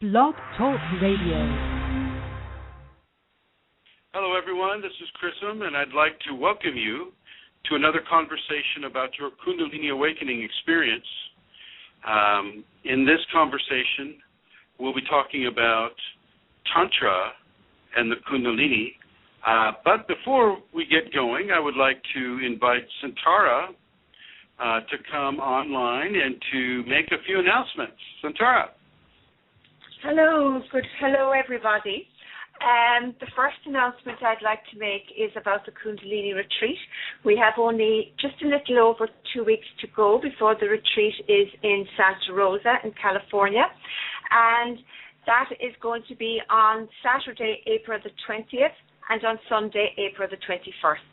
BlogTalk Radio. Hello, everyone. This is Chrism, and I'd like to welcome you to another conversation about your Kundalini awakening experience. In this conversation, we'll be talking about Tantra and the Kundalini. But before we get going, I would like to invite Santara to come online and to make a few announcements. Santara. Hello, everybody. The first announcement I'd like to make is about the Kundalini retreat. We have only just a little over 2 weeks to go before the retreat is in Santa Rosa in California, and that is going to be on Saturday, April the 20th, and on Sunday, April the 21st.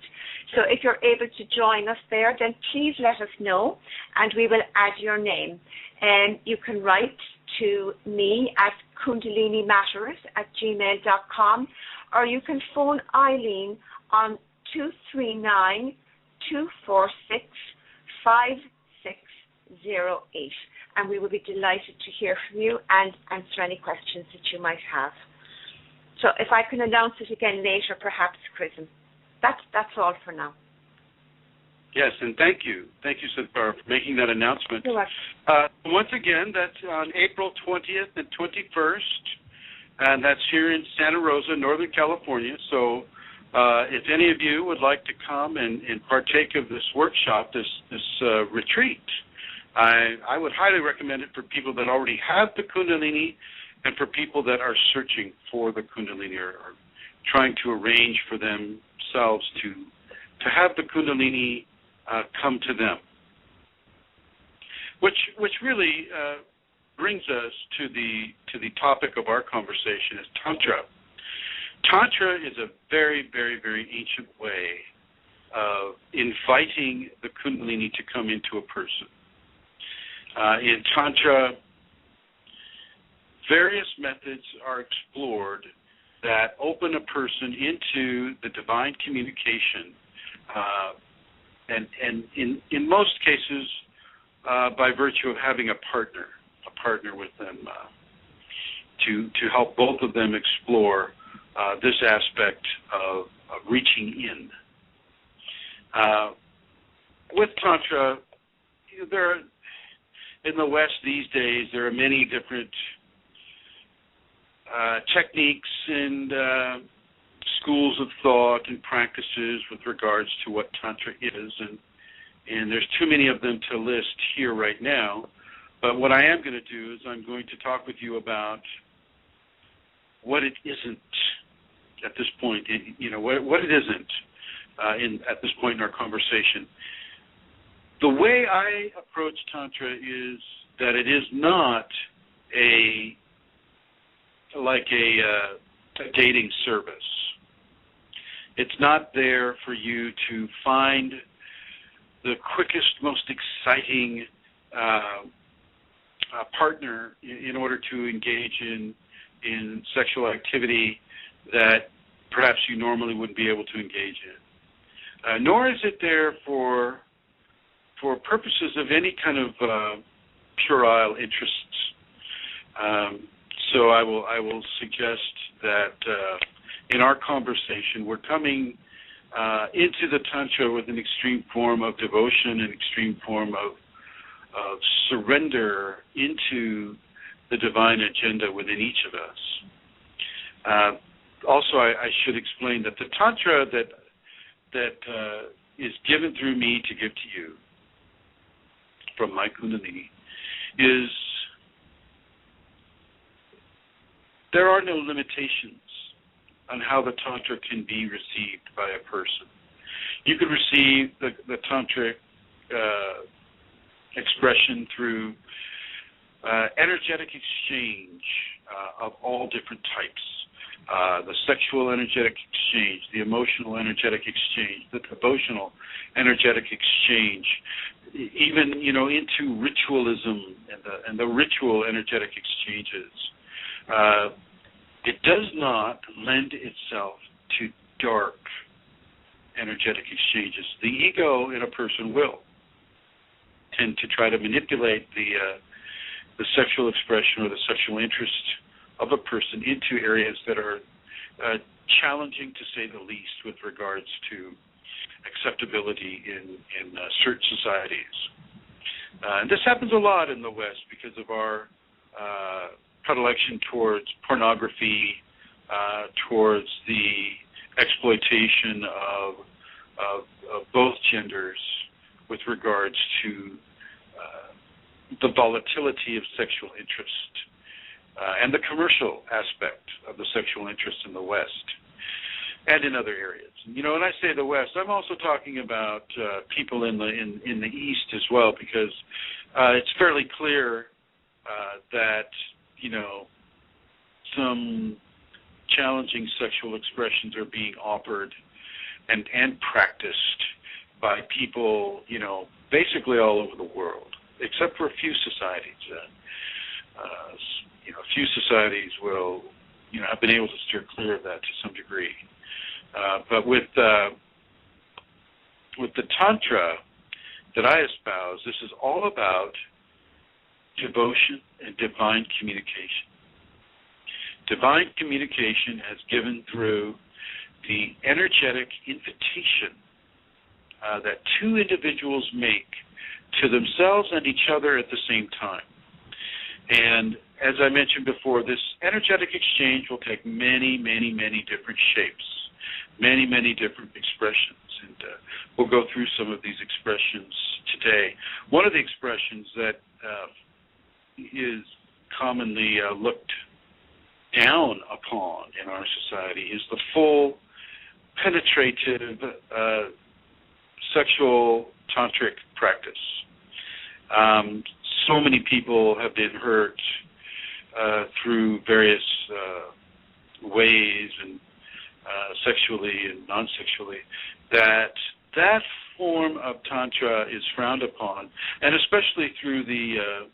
So if you're able to join us there, then please let us know, and we will add your name. And you can write to me at kundalinimatters@gmail.com, or you can phone Eileen on 239-246-5608, and we will be delighted to hear from you and answer any questions that you might have. So if I can announce it again later, perhaps, Chrism. That's all for now. Yes, and thank you. Thank you, Santara, for making that announcement. You're welcome. Once again, that's on April 20th and 21st, and that's here in Santa Rosa, Northern California. So if any of you would like to come and partake of this workshop, this retreat, I would highly recommend it for people that already have the Kundalini and for people that are searching for the Kundalini or trying to arrange for themselves to have the Kundalini come to them, which really brings us to the topic of our conversation is Tantra. Tantra is a very, very, very ancient way of inviting the Kundalini to come into a person. In Tantra, various methods are explored that open a person into the divine communication, and in most cases, by virtue of having a partner with them to help both of them explore this aspect of reaching in. With Tantra, in the West these days, there are many different techniques and schools of thought and practices with regards to what Tantra is, and there's too many of them to list here right now. But what I am going to do is I'm going to talk with you about what it isn't at this point. What it isn't at this point in our conversation. The way I approach Tantra is that it is not a dating service. It's not there for you to find the quickest, most exciting partner in order to engage in sexual activity that perhaps you normally wouldn't be able to engage in. Nor is it there for purposes of any kind of puerile interests. So I will suggest that in our conversation, we're coming into the Tantra with an extreme form of devotion, an extreme form of surrender into the divine agenda within each of us. Also, I should explain that the Tantra that is given through me to give to you from my Kundalini is there are no limitations on how the Tantra can be received by a person. You can receive the Tantric expression through energetic exchange of all different types. The sexual energetic exchange, the emotional energetic exchange, the devotional energetic exchange, even into ritualism and the ritual energetic exchanges. It does not lend itself to dark energetic exchanges. The ego in a person will tend to try to manipulate the sexual expression or the sexual interest of a person into areas that are challenging, to say the least, with regards to acceptability in certain societies. And this happens a lot in the West because of our predilection towards pornography, towards the exploitation of both genders with regards to the volatility of sexual interest and the commercial aspect of the sexual interest in the West and in other areas. You know, when I say the West, I'm also talking about people in the East as well, because it's fairly clear that, you know, some challenging sexual expressions are being offered and practiced by people, you know, basically all over the world, except for a few societies. You know, a few societies will, you know, have been able to steer clear of that to some degree. But with the Tantra that I espouse, this is all about devotion and divine communication. Divine communication as given through the energetic invitation that two individuals make to themselves and each other at the same time. And as I mentioned before, this energetic exchange will take many, many, many different shapes, many, many different expressions. And we'll go through some of these expressions today. One of the expressions that is commonly looked down upon in our society is the full penetrative sexual tantric practice. So many people have been hurt through various ways, and sexually and non-sexually, that form of tantra is frowned upon, and especially through the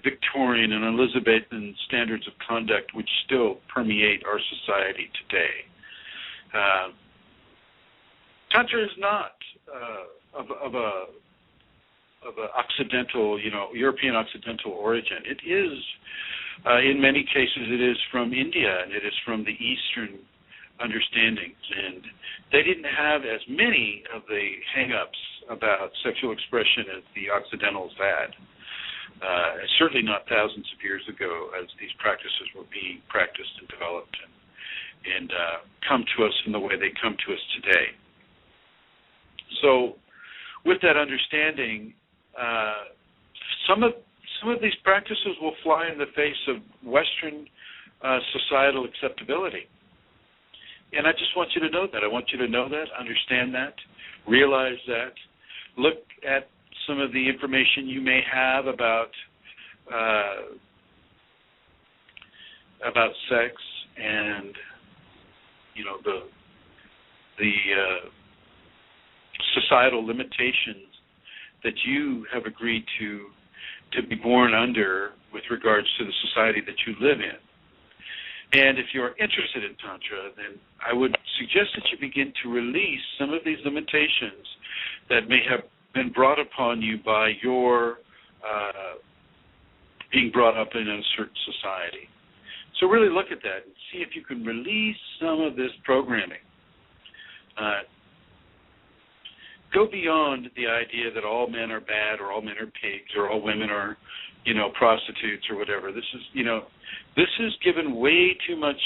Victorian and Elizabethan standards of conduct, which still permeate our society today. Tantra is not of a Occidental, you know, European Occidental origin. It is, in many cases, it is from India, and it is from the Eastern understandings. And they didn't have as many of the hang-ups about sexual expression as the Occidentals had. Certainly not thousands of years ago, as these practices were being practiced and developed and come to us in the way they come to us today. So, with that understanding, some of these practices will fly in the face of Western societal acceptability. And I just want you to know that. I want you to know that, understand that, realize that. Look at some of the information you may have about sex and, you know, the societal limitations that you have agreed to be born under with regards to the society that you live in. And if you're interested in Tantra, then I would suggest that you begin to release some of these limitations that may have been brought upon you by your being brought up in a certain society. So really look at that and see if you can release some of this programming. Go beyond the idea that all men are bad or all men are pigs or all women are, you know, prostitutes or whatever. This is given way too much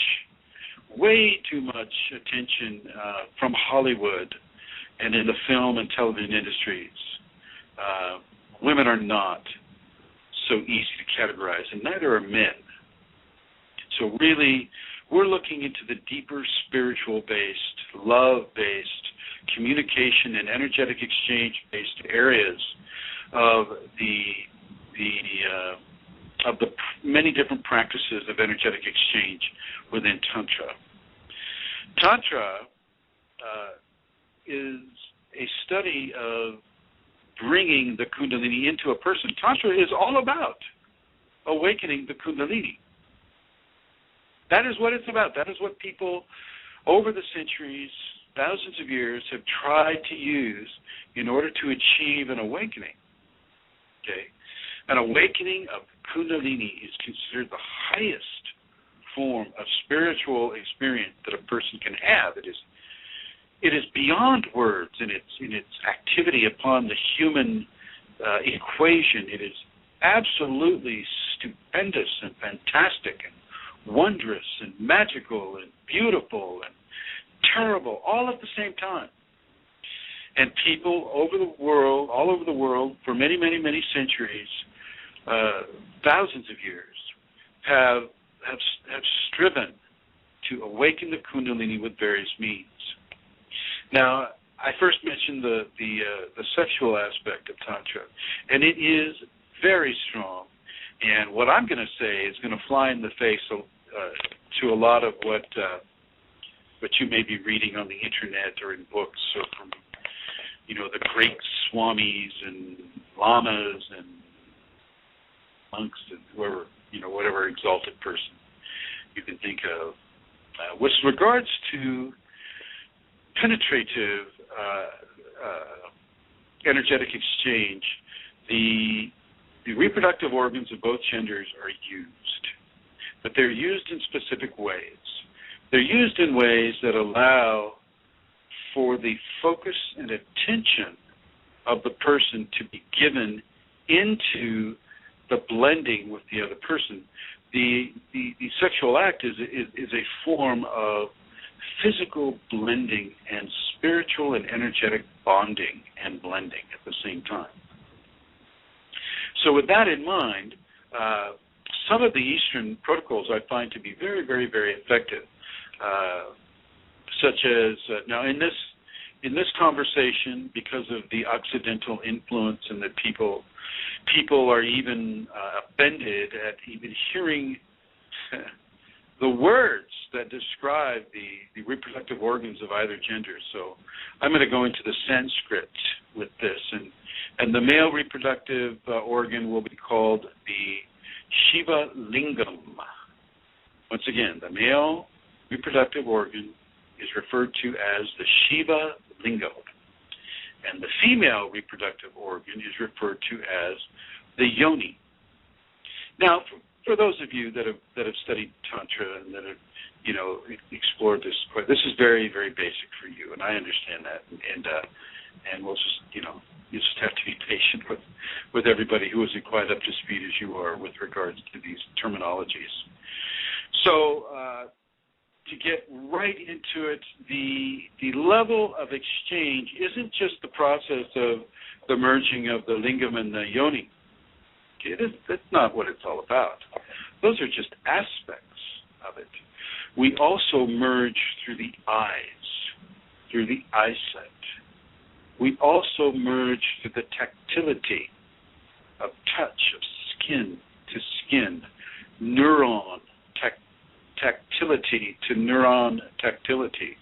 attention from Hollywood and in the film and television industries. Women are not so easy to categorize, and neither are men. So really, we're looking into the deeper spiritual-based, love-based, communication and energetic exchange-based areas of the many different practices of energetic exchange within Tantra. Tantra is a study of bringing the Kundalini into a person. Tantra is all about awakening the Kundalini. That is what it's about. That is what people over the centuries, thousands of years, have tried to use in order to achieve an awakening. Okay? An awakening of Kundalini is considered the highest form of spiritual experience that a person can have. It is beyond words in its activity upon the human equation. It is absolutely stupendous and fantastic and wondrous and magical and beautiful and terrible, all at the same time. And people all over the world, for many, many, many centuries, thousands of years, have striven to awaken the Kundalini with various means. Now, I first mentioned the sexual aspect of Tantra, and it is very strong. And what I'm going to say is going to fly in the face to a lot of what you may be reading on the internet or in books or from the great swamis and lamas and monks and whoever, whatever exalted person you can think of. With regards to penetrative energetic exchange, the reproductive organs of both genders are used, but they're used in specific ways. They're used in ways that allow for the focus and attention of the person to be given into the blending with the other person. The sexual act is a form of physical blending and spiritual and energetic bonding and blending at the same time. So with that in mind, some of the Eastern protocols I find to be very, very, very effective, such as, now in this conversation, because of the Occidental influence and that people are even offended at even hearing the words that describe the reproductive organs of either gender. So I'm going to go into the Sanskrit with this, and the male reproductive organ will be called the Shiva Lingam. Once again, the male reproductive organ is referred to as the Shiva Lingam, and the female reproductive organ is referred to as the Yoni. Now, for those of you that have studied Tantra and that have explored this is very, very basic for you, and I understand that, and we'll just you just have to be patient with everybody who isn't quite up to speed as you are with regards to these terminologies. So to get right into it, the level of exchange isn't just the process of the merging of the lingam and the yoni. That's not what it's all about. Those are just aspects of it. We also merge through the eyes, through the eyesight. We also merge through the tactility of touch, of skin to skin, neuron tactility to neuron tactility.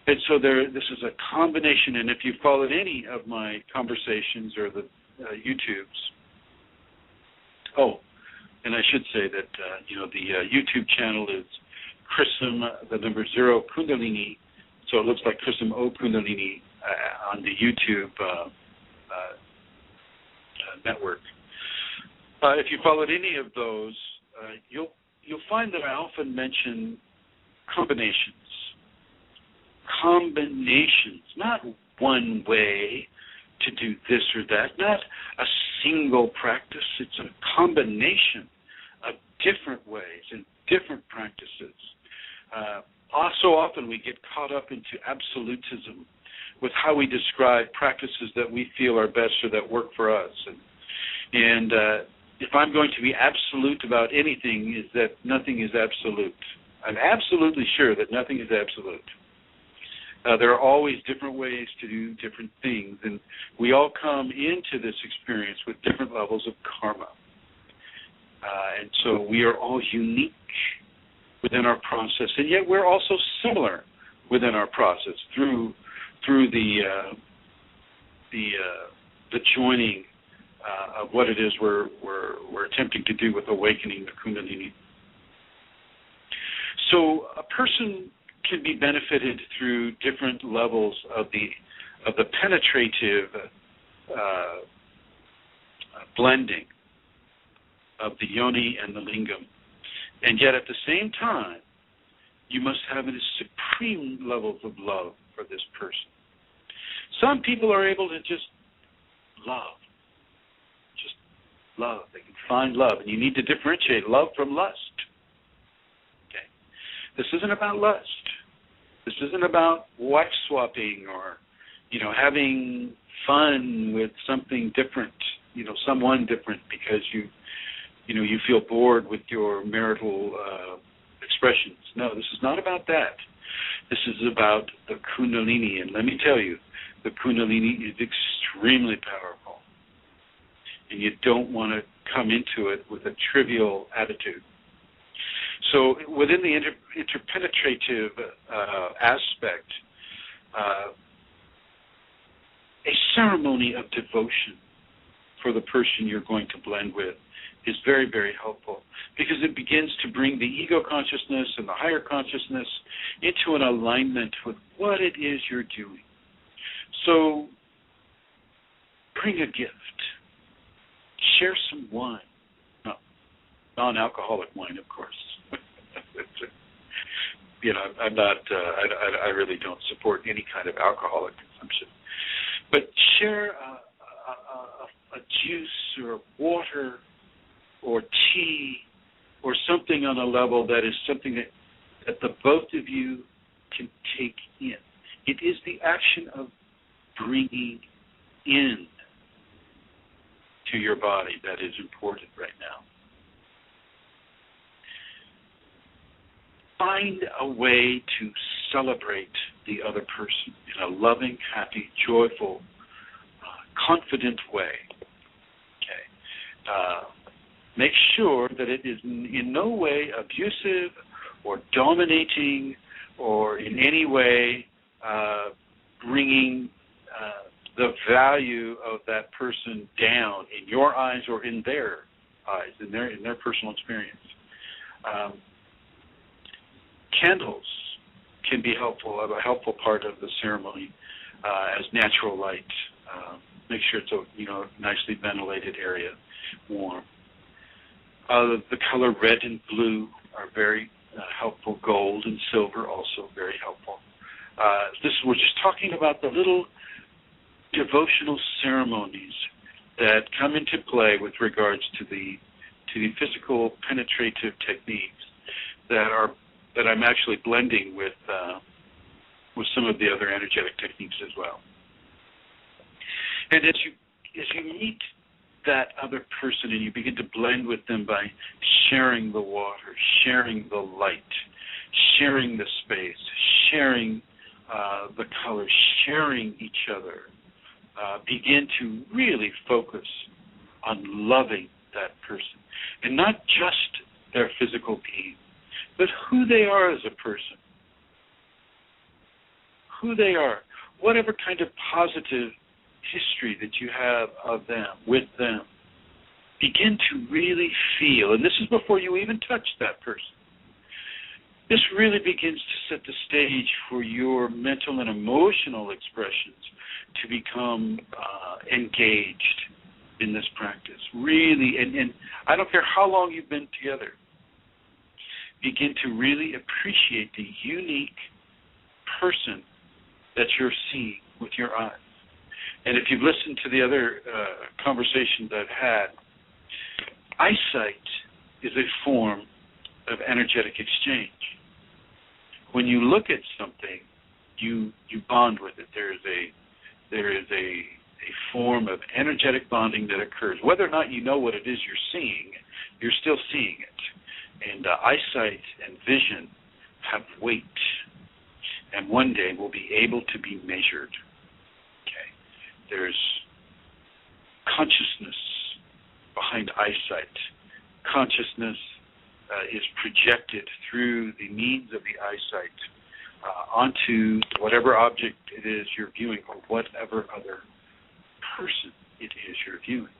And so this is a combination, and if you followed any of my conversations or the YouTubes, and I should say that, the YouTube channel is Chrism, the number 0, Kundalini, so it looks like Chrism O Kunalini on the YouTube network. If you followed any of those, you'll find that I often mention combinations, not one way to do this or that, not a single practice. It's a combination of different ways and different practices. So often we get caught up into absolutism with how we describe practices that we feel are best or that work for us. And if I'm going to be absolute about anything, is that nothing is absolute. I'm absolutely sure that nothing is absolute. There are always different ways to do different things, and we all come into this experience with different levels of karma. And so we are all unique within our process, and yet we're also similar within our process through the joining of what it is we're attempting to do with awakening the Kundalini. So a person can be benefited through different levels of the penetrative blending of the yoni and the lingam. And yet at the same time, you must have a supreme levels of love for this person. Some people are able to just love. Just love. They can find love. And you need to differentiate love from lust. Okay. This isn't about lust. This isn't about wife swapping or, having fun with something different, someone different because you feel bored with your marital expressions. No, this is not about that. This is about the Kunalini, and let me tell you, the Kunalini is extremely powerful, and you don't want to come into it with a trivial attitude. So within the interpenetrative aspect, a ceremony of devotion for the person you're going to blend with is very, very helpful because it begins to bring the ego consciousness and the higher consciousness into an alignment with what it is you're doing. So bring a gift. Share some wine. No, non-alcoholic wine, of course. I'm not, I really don't support any kind of alcoholic consumption. But share a juice or water or tea or something on a level that is something that the both of you can take in. It is the action of bringing in to your body that is important right now. Find a way to celebrate the other person in a loving, happy, joyful, confident way. Okay. Make sure that it is in no way abusive or dominating or in any way bringing the value of that person down in your eyes or in their eyes, in their personal experience. Candles can be helpful, a helpful part of the ceremony as natural light. Make sure it's a nicely ventilated area, warm. The color red and blue are very helpful. Gold and silver also very helpful. We're just talking about the little devotional ceremonies that come into play with regards to the physical penetrative techniques that I'm actually blending with some of the other energetic techniques as well. And as you meet that other person and you begin to blend with them by sharing the water, sharing the light, sharing the space, sharing the color, sharing each other, begin to really focus on loving that person. And not just their physical being, but who they are as a person. Who they are. Whatever kind of positive history that you have of them, with them. Begin to really feel, and this is before you even touch that person. This really begins to set the stage for your mental and emotional expressions to become engaged in this practice. Really, and I don't care how long you've been together, begin to really appreciate the unique person that you're seeing with your eyes. And if you've listened to the other conversations I've had, eyesight is a form of energetic exchange. When you look at something, you bond with it. There is a form of energetic bonding that occurs. Whether or not you know what it is you're seeing, you're still seeing it. And eyesight and vision have weight, and one day will be able to be measured. Okay, there's consciousness behind eyesight. Consciousness is projected through the means of the eyesight onto whatever object it is you're viewing or whatever other person it is you're viewing.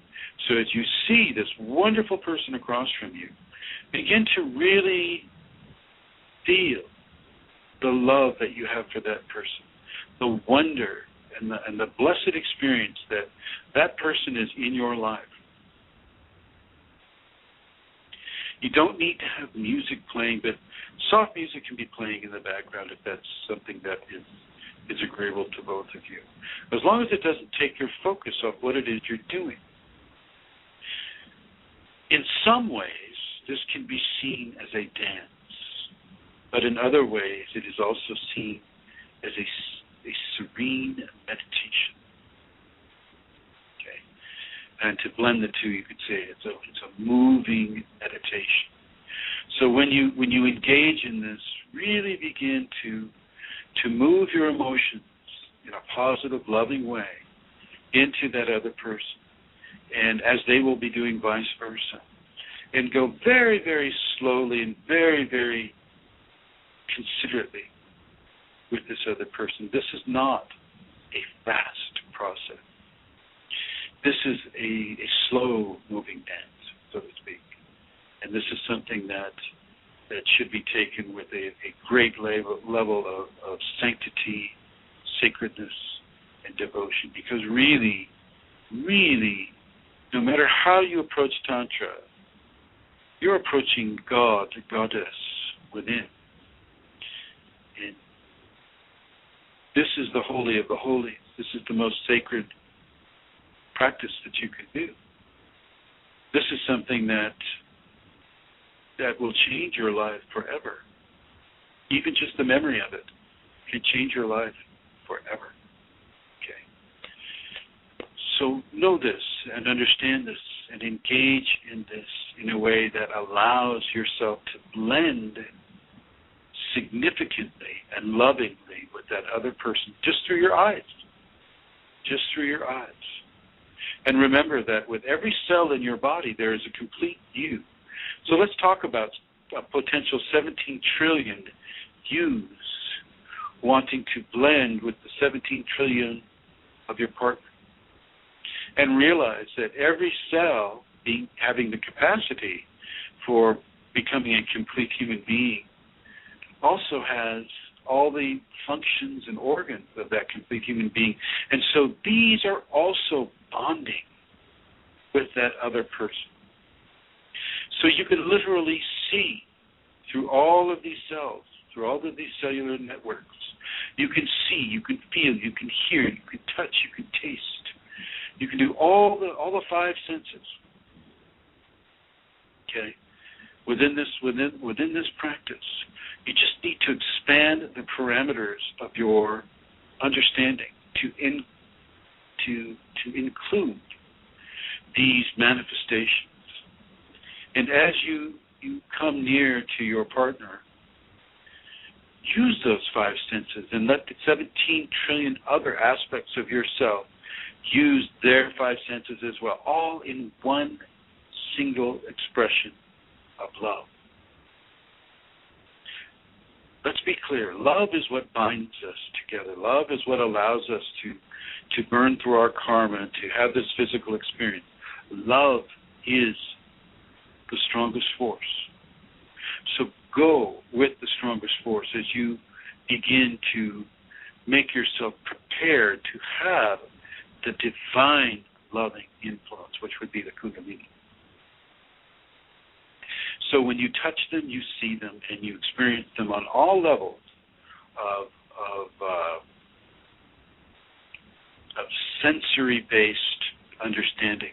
So as you see this wonderful person across from you, begin to really feel the love that you have for that person, the wonder and the blessed experience that person is in your life. You don't need to have music playing, but soft music can be playing in the background if that's something that is agreeable to both of you. As long as it doesn't take your focus off what it is you're doing. In some ways, this can be seen as a dance, but in other ways, it is also seen as a serene meditation. Okay, and to blend the two, you could say it's a moving meditation. So when you engage in this, really begin to move your emotions in a positive, loving way into that other person, and as they will be doing vice versa, and go very, very slowly and very, very considerately with this other person. This is not a fast process. This is a slow-moving dance, so to speak. And this is something that should be taken with a great level of sanctity, sacredness, and devotion. Because really, really, no matter how you approach Tantra, you're approaching God, the goddess within. And this is the holy of the holies. This is the most sacred practice that you can do. This is something that will change your life forever. Even just the memory of it can change your life forever. Okay. So know this and understand this and engage in this in a way that allows yourself to blend significantly and lovingly with that other person just through your eyes. Just through your eyes. And remember that with every cell in your body, there is a complete you. So let's talk about a potential 17 trillion yous wanting to blend with the 17 trillion of your partner. And realize that every cell having the capacity for becoming a complete human being also has all the functions and organs of that complete human being. And so these are also bonding with that other person. So you can literally see through all of these cells, through all of these cellular networks, you can see, you can feel, you can hear, you can touch, you can taste. You can do all the five senses. Okay? Within this practice, you just need to expand the parameters of your understanding to include these manifestations. And as you come near to your partner, use those five senses and let the 17 trillion other aspects of yourself use their five senses as well, all in one single expression of love. Let's be clear. Love is what binds us together. Love is what allows us to burn through our karma and to have this physical experience. Love is the strongest force. So go with the strongest force as you begin to make yourself prepared to have the divine loving influence, which would be the Kunalini. So when you touch them, you see them, and you experience them on all levels of sensory-based understanding.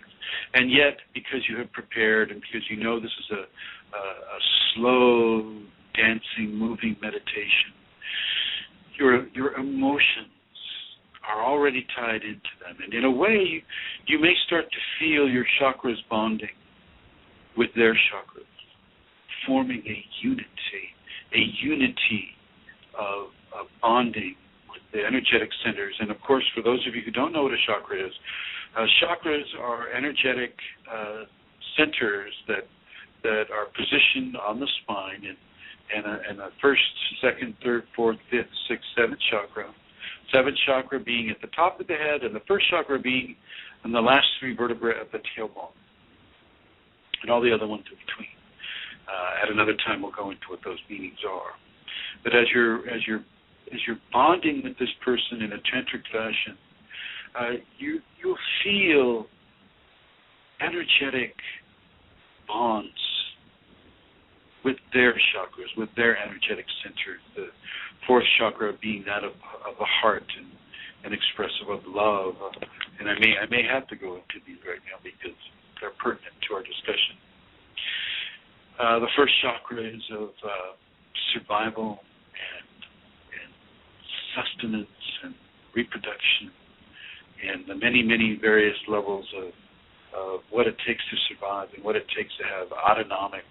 And yet, because you have prepared and because you know this is a slow, dancing, moving meditation, your emotions are already tied into them. And in a way, you may start to feel your chakras bonding with their chakras, forming a unity of bonding with the energetic centers. And of course, for those of you who don't know what a chakra is, chakras are energetic centers that are positioned on the spine and a first, second, third, fourth, fifth, sixth, seventh chakra. Seventh chakra being at the top of the head, and the first chakra being in the last three vertebrae of the tailbone, and all the other ones in between. At another time, we'll go into what those meanings are. But as you're bonding with this person in a tantric fashion, you'll feel energetic bonds with their chakras, with their energetic centers. The fourth chakra being that of the heart and expressive of love. And I may have to go into these right now because they're pertinent to our discussion. The first chakra is of survival and sustenance and reproduction and the many, many various levels of what it takes to survive and what it takes to have autonomic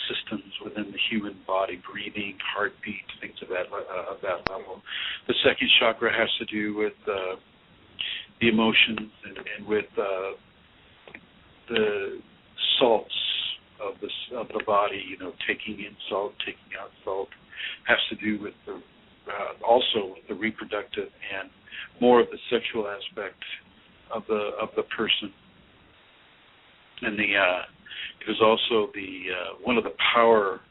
systems within the human body, breathing, heartbeat, things of that level. The second chakra has to do with the emotions and with the salts of the body, taking in salt, taking out salt, has to do with also with the reproductive and more of the sexual aspect of the person. And it is also one of the power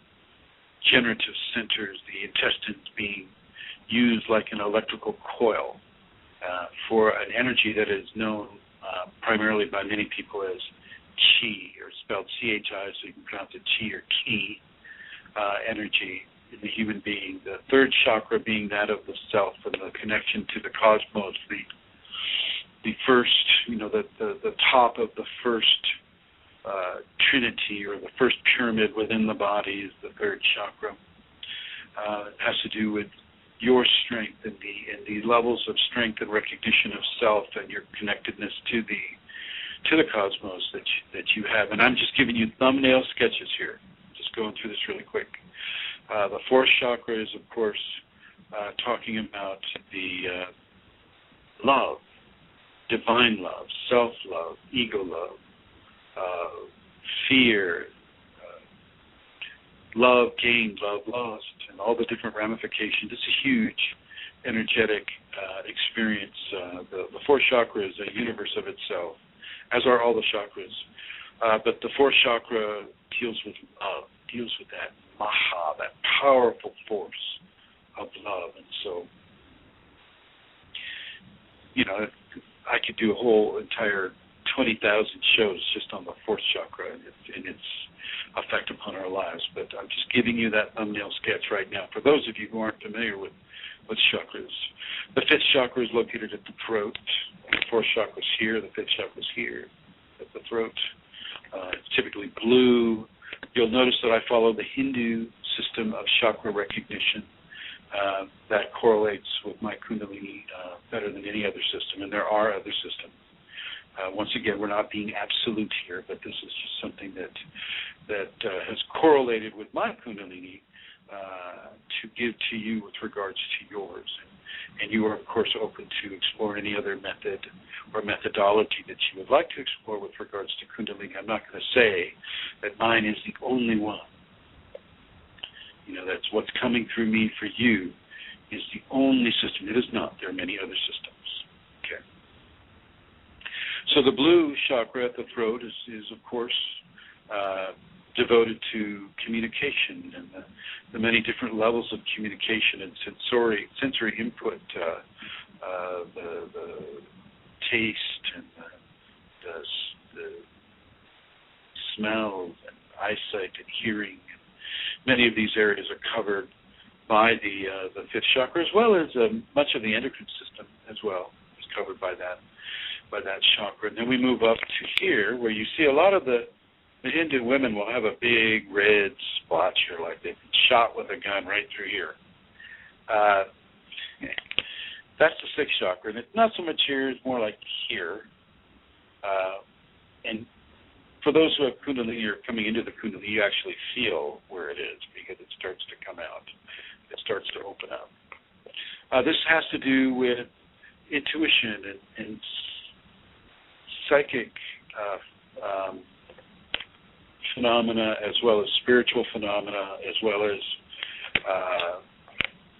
generative centers, the intestines being used like an electrical coil for an energy that is known primarily by many people as chi, or spelled C-H-I, so you can pronounce it chi or ki energy in the human being. The third chakra being that of the self and the connection to the cosmos, the first, the top of the first trinity or the first pyramid within the body is the third chakra. It has to do with your strength and the levels of strength and recognition of self and your connectedness to the cosmos that you have. And I'm just giving you thumbnail sketches here, just going through this really quick. The fourth chakra is, of course, talking about the love, divine love, self-love, ego love, fear, love gained, love lost, and all the different ramifications. It's a huge energetic experience. The fourth chakra is a universe of itself, as are all the chakras. But the fourth chakra deals with love, deals with that maha, that powerful force of love. And so, I could do a whole entire 20,000 shows just on the fourth chakra and its effect upon our lives. But I'm just giving you that thumbnail sketch right now for those of you who aren't familiar with chakras. The fifth chakra is located at the throat. The fourth chakra is here. The fifth chakra is here at the throat. It's typically blue. You'll notice that I follow the Hindu system of chakra recognition. That correlates with my Kundalini better than any other system, and there are other systems. Once again, we're not being absolute here, but this is just something that has correlated with my Kundalini to give to you with regards to yours. And you are, of course, open to explore any other method or methodology that you would like to explore with regards to Kundalini. I'm not going to say that mine is the only one. That's what's coming through me for you is the only system. It is not. There are many other systems. Okay. So the blue chakra at the throat is of course, devoted to communication and the many different levels of communication and sensory input, the taste and the smells and eyesight and hearing. Many of these areas are covered by the fifth chakra, as well as much of the endocrine system as well is covered by that chakra. And then we move up to here, where you see a lot of the Hindu women will have a big red splotch here, like they've been shot with a gun right through here. That's the sixth chakra, and it's not so much here; it's more like here. And for those who have Kundalini or coming into the Kundalini, you actually feel where it is because it starts to come out. It starts to open up. This has to do with intuition and psychic phenomena, as well as spiritual phenomena, as well as,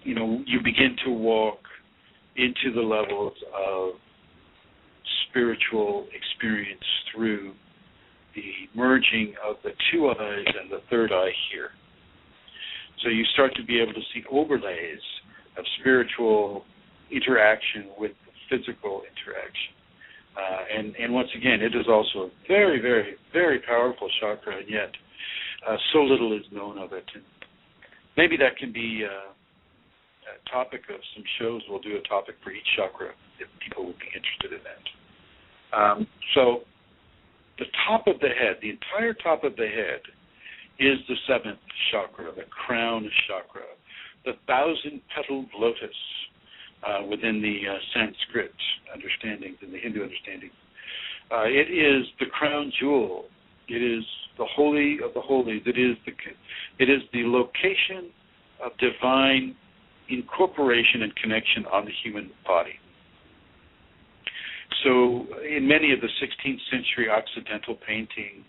you begin to walk into the levels of spiritual experience through the merging of the two eyes and the third eye here. So you start to be able to see overlays of spiritual interaction with physical interaction. And once again, it is also a very, very, very powerful chakra, and yet so little is known of it. And maybe that can be a topic of some shows. We'll do a topic for each chakra if people would be interested in that. So the top of the head, the entire top of the head, is the seventh chakra, the crown chakra, the 1,000-petaled lotus within the Sanskrit understandings and the Hindu understandings. It is the crown jewel. It is the holy of the holies. It is the location of divine incorporation and connection on the human body. So in many of the 16th century Occidental paintings,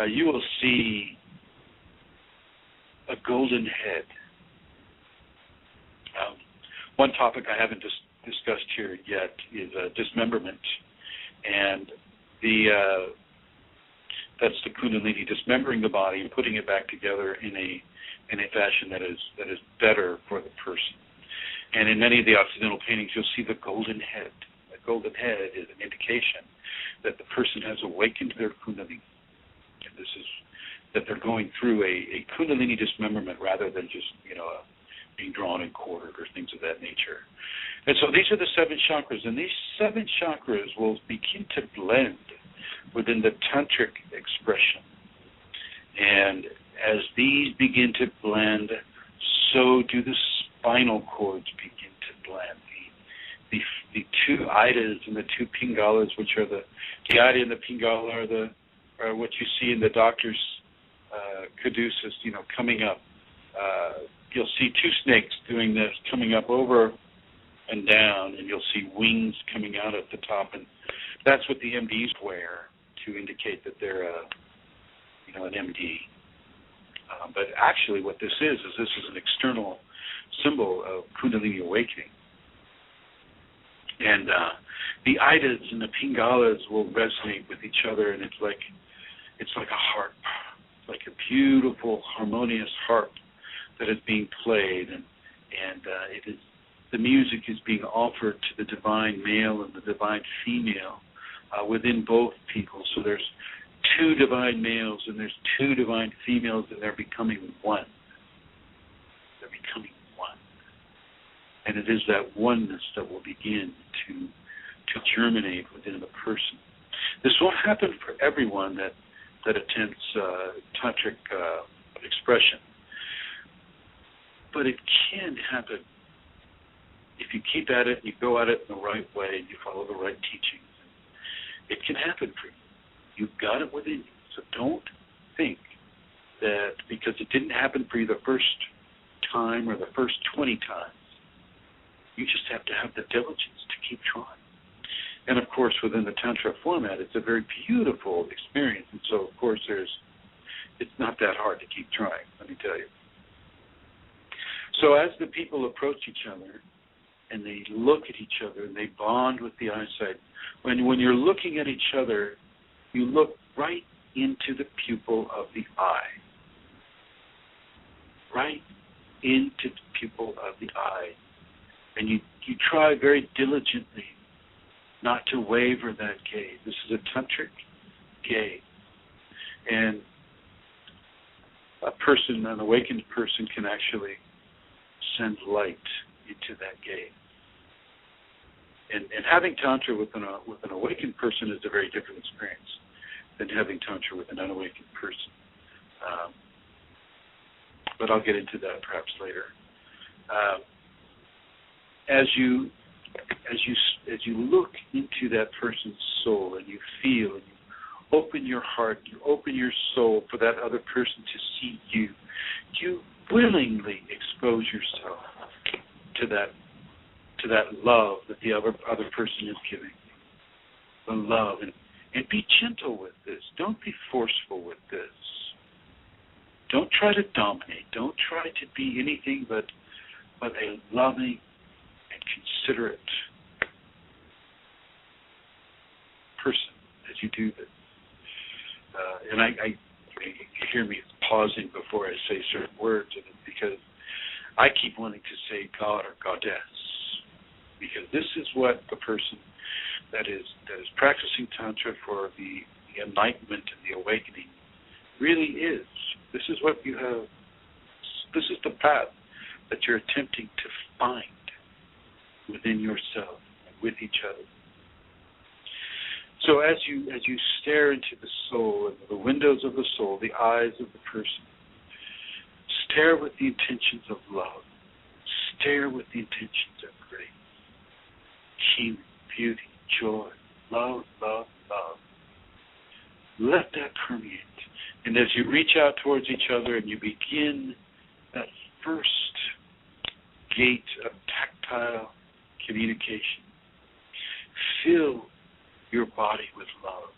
you will see a golden head. One topic I haven't discussed here yet is dismemberment, and that's the Kunalini, dismembering the body and putting it back together in a fashion that is better for the person. And in many of the Occidental paintings, you'll see the golden head. The golden head is an indication that the person has awakened their Kundalini. And this is that they're going through a Kundalini dismemberment rather than just, being drawn and quartered or things of that nature. And so these are the 7 chakras, and these 7 chakras will begin to blend within the tantric expression. And as these begin to blend, so do the spinal cords begin to blend. The 2 idas and the 2 pingalas, which are the ida and the pingala are what you see in the doctor's caduceus, coming up. You'll see 2 snakes doing this, coming up over and down, and you'll see wings coming out at the top, and that's what the MDs wear to indicate that they're an MD. But actually what this is an external symbol of Kundalini awakening. And the idas and the pingalas will resonate with each other, and it's like a harp, like a beautiful, harmonious harp that is being played, and it is the music is being offered to the divine male and the divine female within both people. So there's 2 divine males and there's 2 divine females, and they're becoming one. They're becoming one. And it is that oneness that will begin to germinate within the person. This won't happen for everyone that attends tantric expression, but it can happen if you keep at it and you go at it in the right way and you follow the right teachings. It can happen for you. You've got it within you. So don't think that because it didn't happen for you the first time or the first 20 times, you just have to have the diligence to keep trying. And of course, within the Tantra format, it's a very beautiful experience. And so, of course, it's not that hard to keep trying, let me tell you. So as the people approach each other and they look at each other and they bond with the eyesight, when you're looking at each other, you look right into the pupil of the eye. Right into the pupil of the eye. And you try very diligently not to waver that gaze. This is a tantric gaze. And an awakened person can actually send light into that gaze. And having Tantra with an awakened person is a very different experience than having Tantra with an unawakened person. But I'll get into that perhaps later. As you look into that person's soul and you feel and you open your heart, you open your soul for that other person to see you, you willingly expose yourself to that love that the other person is giving. The love. And be gentle with this. Don't be forceful with this. Don't try to dominate. Don't try to be anything but a loving and considerate person as you do this. And I you hear me pausing before I say certain words, and it's because I keep wanting to say God or Goddess, because this is what the person that is practicing Tantra for the enlightenment and the awakening, really is. This is what you have. This is the path that you're attempting to find within yourself and with each other. So as you stare into the soul and the windows of the soul, the eyes of the person, stare with the intentions of love. Stare with the intentions of grace, healing, beauty, joy, love, love, love. Let that permeate. And as you reach out towards each other and you begin that first gate of tactile communication, fill your body with love.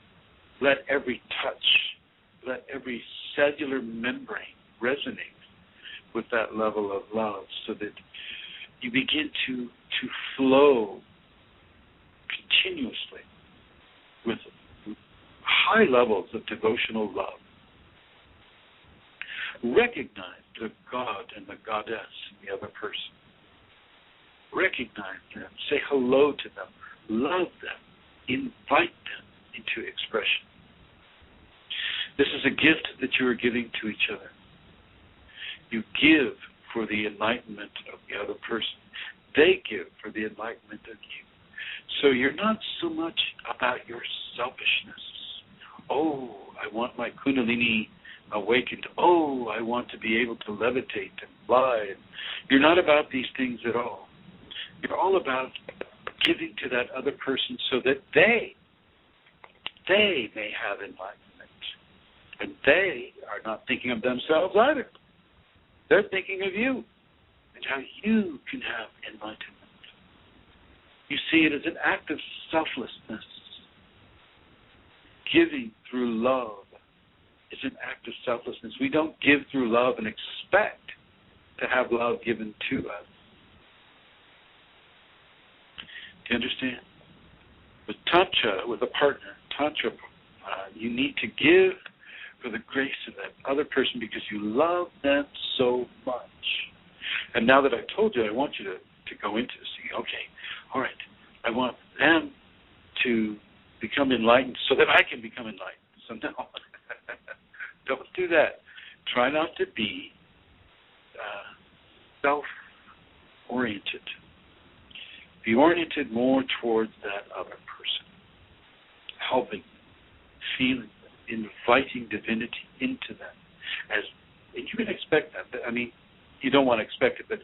Let every touch, let every cellular membrane resonate with that level of love so that you begin to flow continuously with high levels of devotional love. Recognize the God and the goddess in the other person. Recognize them. Say hello to them. Love them. Invite them into expression. This is a gift that you are giving to each other. You give for the enlightenment of the other person. They give for the enlightenment of you. So you're not so much about your selfishness. Oh, I want my Kunalini awakened. Oh, I want to be able to levitate and fly. You're not about these things at all. You're all about giving to that other person so that they may have enlightenment. And they are not thinking of themselves either. They're thinking of you and how you can have enlightenment. You see it as an act of selflessness. Giving through love is an act of selflessness. We don't give through love and expect to have love given to us. Do you understand? With Tantra, with a partner, Tantra, you need to give for the grace of that other person because you love them so much. And now that I've told you, I want you to go into this. Okay, all right, I want them to become enlightened so that I can become enlightened. So no, don't do that. Try not to be self-oriented. Be oriented more towards that other person, helping, feeling, inviting divinity into them. And you can expect that. I mean, you don't want to expect it, but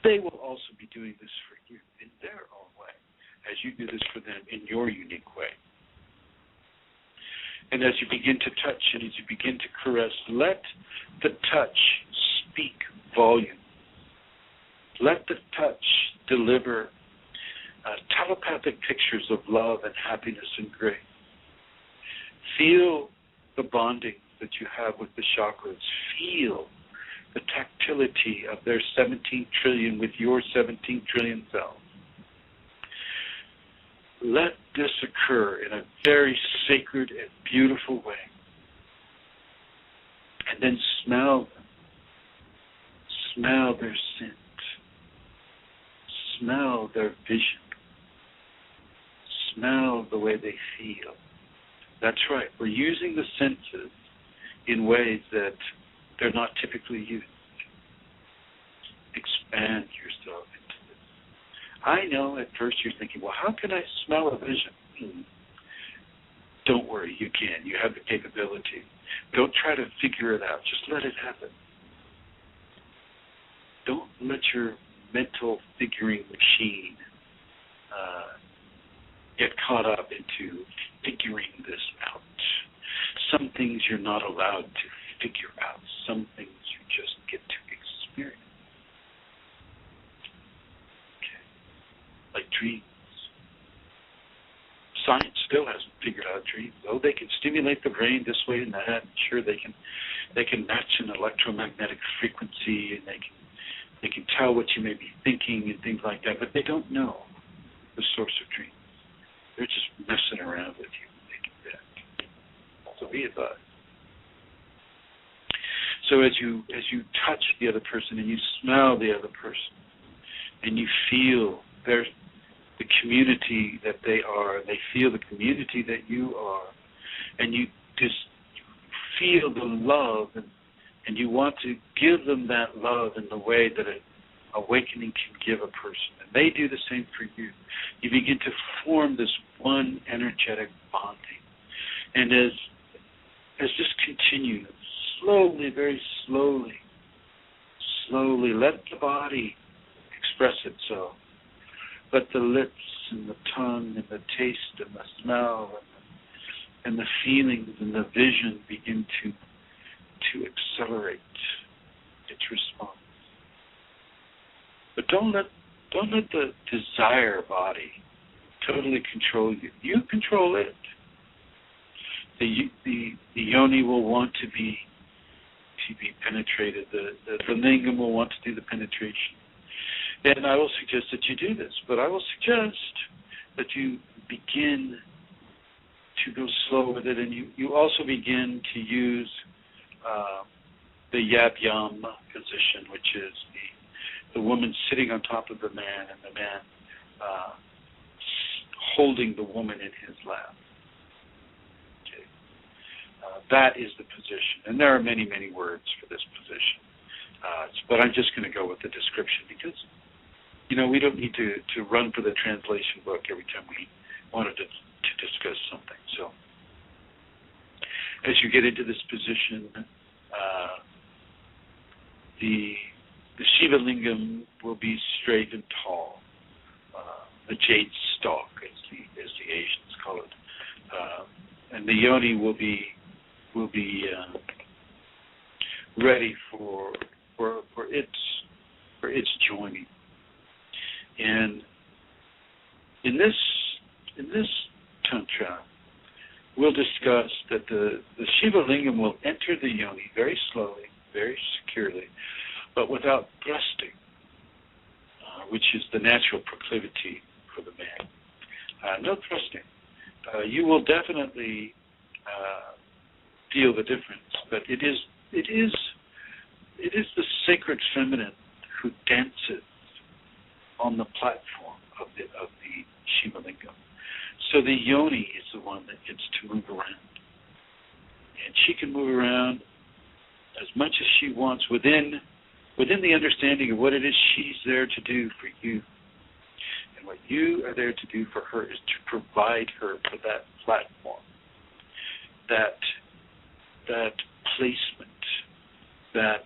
they will also be doing this for you in their own way, as you do this for them in your unique way. And as you begin to touch and as you begin to caress, let the touch speak volume. Let the touch deliver telepathic pictures of love and happiness and grace. Feel the bonding that you have with the chakras. Feel the tactility of their 17 trillion with your 17 trillion cells. Let this occur in a very sacred and beautiful way. And then smell them. Smell their scent. Smell their vision. Smell the way they feel. That's right. We're using the senses in ways that they're not typically used. Expand yourself into this. I know at first you're thinking, well, how can I smell a vision? Don't worry, you can. You have the capability. Don't try to figure it out. Just let it happen. Don't let your mental figuring machine get caught up into figuring this out. Some things you're not allowed to figure out. Some things you just get to experience. Okay. Like dreams. Science still hasn't figured out dreams. Oh, they can stimulate the brain this way and that. Sure, they can match an electromagnetic frequency, and they can tell what you may be thinking and things like that, but they don't know the source of dreams. They're just messing around with you when they do that. So be advised. So as you touch the other person and you smell the other person and you feel the community that they are, and they feel the community that you are, and you just feel the love, and you want to give them that love in the way that an awakening can give a person. And they do the same for you. You begin to form this one energetic bonding. And as this continues, slowly, very slowly, let the body express itself. Let the lips and the tongue and the taste and the smell and the feelings and the vision begin to accelerate its response. But don't let the desire body totally control you. You control it. The yoni will want to be penetrated. The lingam will want to do the penetration. And I will suggest that you do this, but I will suggest that you begin to go slow with it, and you also begin to use the yab-yam position, which is the woman sitting on top of the man, and the man holding the woman in his lap. Okay. That is the position, and there are many, many words for this position. But I'm just going to go with the description because, we don't need to run for the translation book every time we wanted to discuss something. So, as you get into this position, the Shiva Lingam will be straight and tall, the jade stalk, as the Asians call it, and the yoni will be ready for its joining. And in this tantra, we'll discuss that the Shiva Lingam will enter the yoni very slowly, very securely, but without thrusting, which is the natural proclivity for the man. No thrusting. You will definitely feel the difference, but it is the sacred feminine who dances on the platform of the Shiva Lingam. So the yoni is the one that gets to move around, and she can move around as much as she wants within the understanding of what it is she's there to do for you. And what you are there to do for her is to provide her for that platform, that placement, that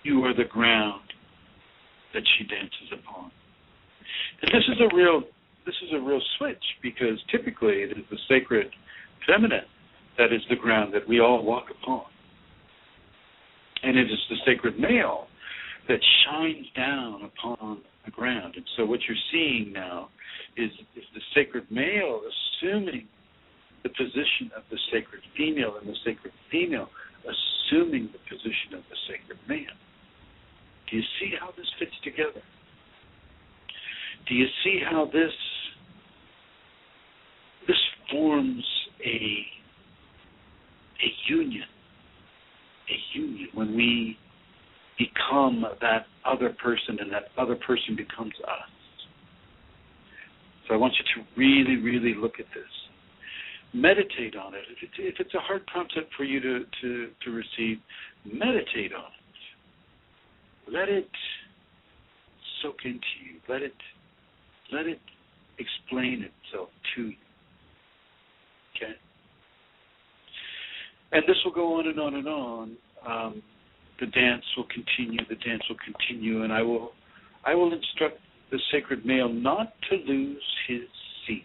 you are the ground that she dances upon. And this is a real switch, because typically it is the sacred feminine that is the ground that we all walk upon. And it is the sacred male that shines down upon the ground. And so what you're seeing now is the sacred male assuming the position of the sacred female, and the sacred female assuming the position of the sacred man. Do you see how this fits together? Do you see how this forms a union? A union when we become that other person, and that other person becomes us. So I want you to really, really look at this. Meditate on it. If it's a hard concept for you to receive, meditate on it. Let it soak into you. Let it explain itself to you. Okay? And this will go on and on and on. The dance will continue, and I will instruct the sacred male not to lose his seed.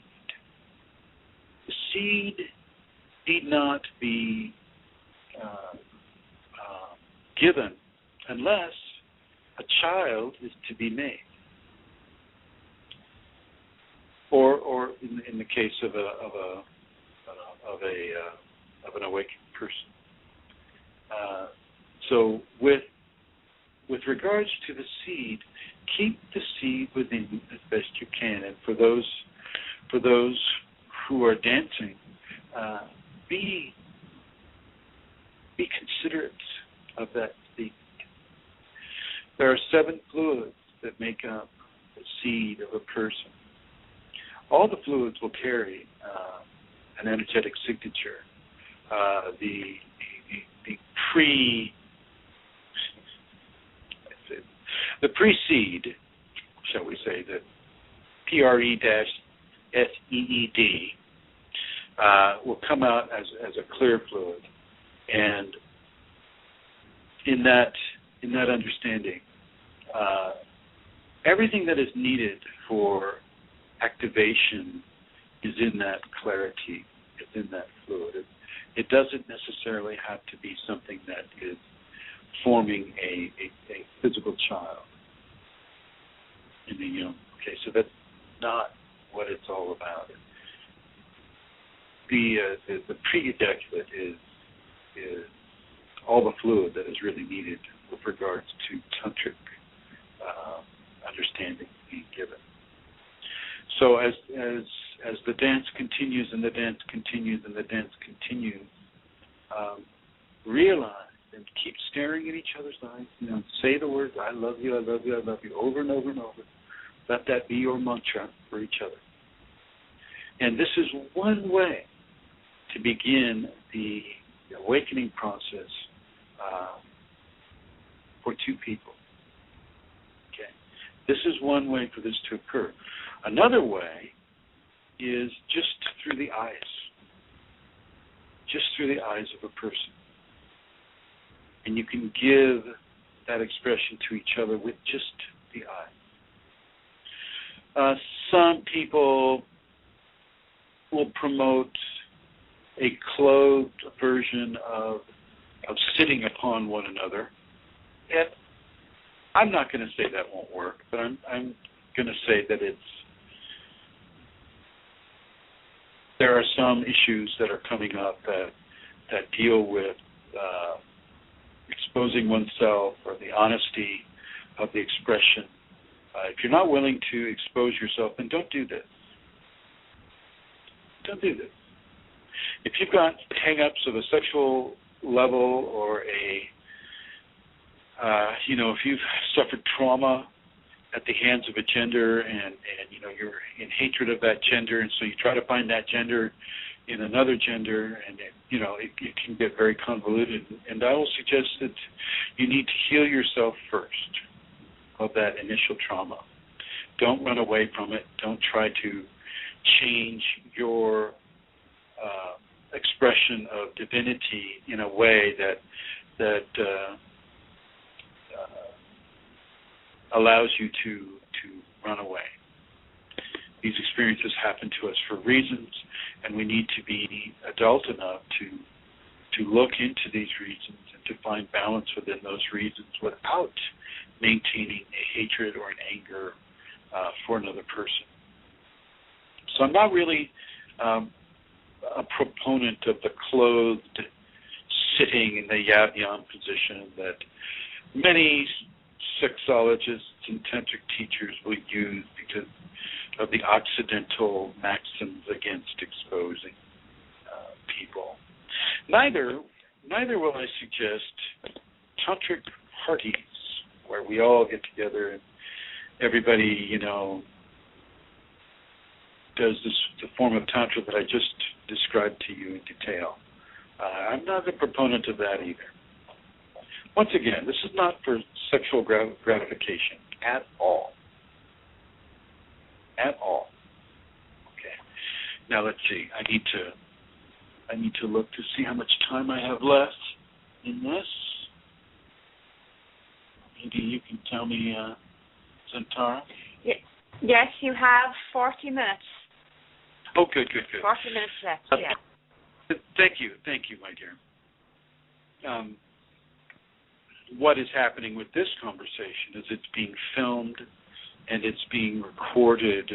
The seed need not be given unless a child is to be made, or in the case of an awakened person. So with regards to the seed, keep the seed within you as best you can. And for those who are dancing, be considerate of that seed. There are 7 fluids that make up the seed of a person. All the fluids will carry an energetic signature. The pre-seed, shall we say, the PRE-SEED will come out as a clear fluid, and in that understanding, everything that is needed for activation is in that clarity, is in that fluid. It doesn't necessarily have to be something that is forming a physical child in the young. Okay, so that's not what it's all about. The pre-ejaculate is all the fluid that is really needed with regards to tantric understanding being given. So as the dance continues and the dance continues and the dance continues, realize and keep staring at each other's eyes. Say the words "I love you, I love you, I love you" over and over and over. Let that be your mantra for each other. And this is one way to begin the awakening process for two people. Okay, this is one way for this to occur. Another way is just through the eyes. Just through the eyes of a person. And you can give that expression to each other with just the eyes. Some people will promote a clothed version of sitting upon one another. And I'm not going to say that won't work, but I'm going to say that there are some issues that are coming up that deal with exposing oneself or the honesty of the expression. If you're not willing to expose yourself, then don't do this. Don't do this. If you've got hang-ups of a sexual level or if you've suffered trauma at the hands of a gender and you're in hatred of that gender, and so you try to find that gender in another gender, and it can get very convoluted. And I will suggest that you need to heal yourself first of that initial trauma. Don't run away from it. Don't try to change your expression of divinity in a way that allows you to run away. These experiences happen to us for reasons, and we need to be adult enough to look into these reasons and to find balance within those reasons without maintaining a hatred or an anger for another person. So I'm not really a proponent of the clothed sitting in the yab-yam position that many sexologists and tantric teachers will use because of the Occidental maxims against exposing people. Neither will I suggest tantric parties where we all get together and everybody, does the form of tantra that I just described to you in detail. I'm not a proponent of that either. Once again, this is not for sexual gratification at all. At all. Okay. Now let's see. I need to look to see how much time I have left in this. Maybe you can tell me, Zantara. Yes, you have 40 minutes. Oh, good. 40 minutes left. Yeah. Thank you, my dear. What is happening with this conversation is it's being filmed and it's being recorded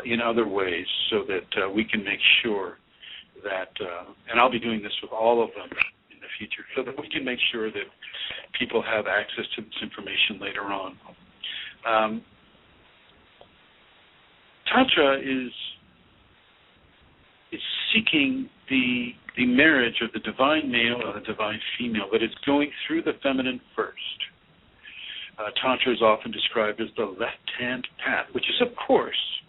in other ways so that we can make sure that, and I'll be doing this with all of them in the future, so that we can make sure that people have access to this information later on. Tantra is seeking the marriage of the divine male and the divine female, but it's going through the feminine first. Tantra is often described as the left-hand path, which is, of course,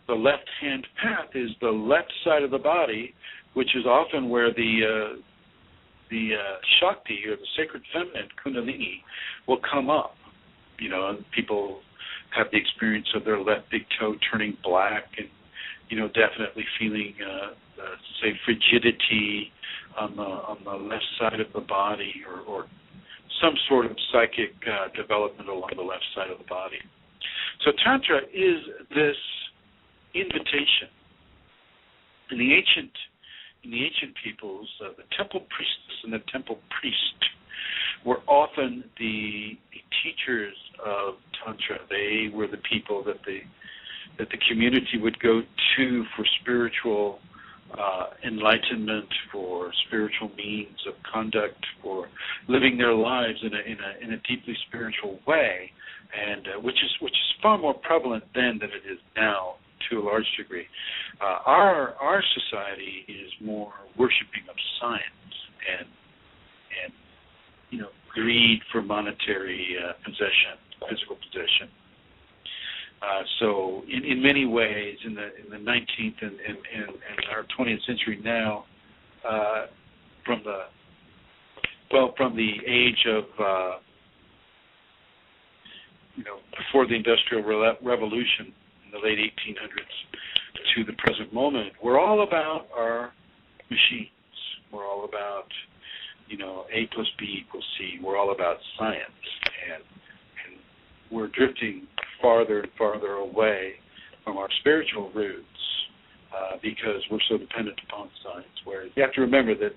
The left-hand path is the left side of the body, which is often where the Shakti, or the sacred feminine, Kunalini, will come up. And people have the experience of their left big toe turning black and, definitely feeling, say, frigidity on the left side of the body, or some sort of psychic development along the left side of the body. So Tantra is this invitation. In the ancient peoples, the temple priestess and the temple priest were often the teachers of Tantra. They were the people that the community would go to for spiritual enlightenment, for spiritual means of conduct, for living their lives in a deeply spiritual way, and which is far more prevalent then than it is now, to a large degree. Our society is more worshiping of science and greed for monetary possession, physical possession. So in many ways, in the 19th and our 20th century now, from the age of before the Industrial Revolution in the late 1800s to the present moment, we're all about our machines. We're all about A plus B equals C. We're all about science, and we're drifting farther and farther away from our spiritual roots because we're so dependent upon science. Whereas you have to remember that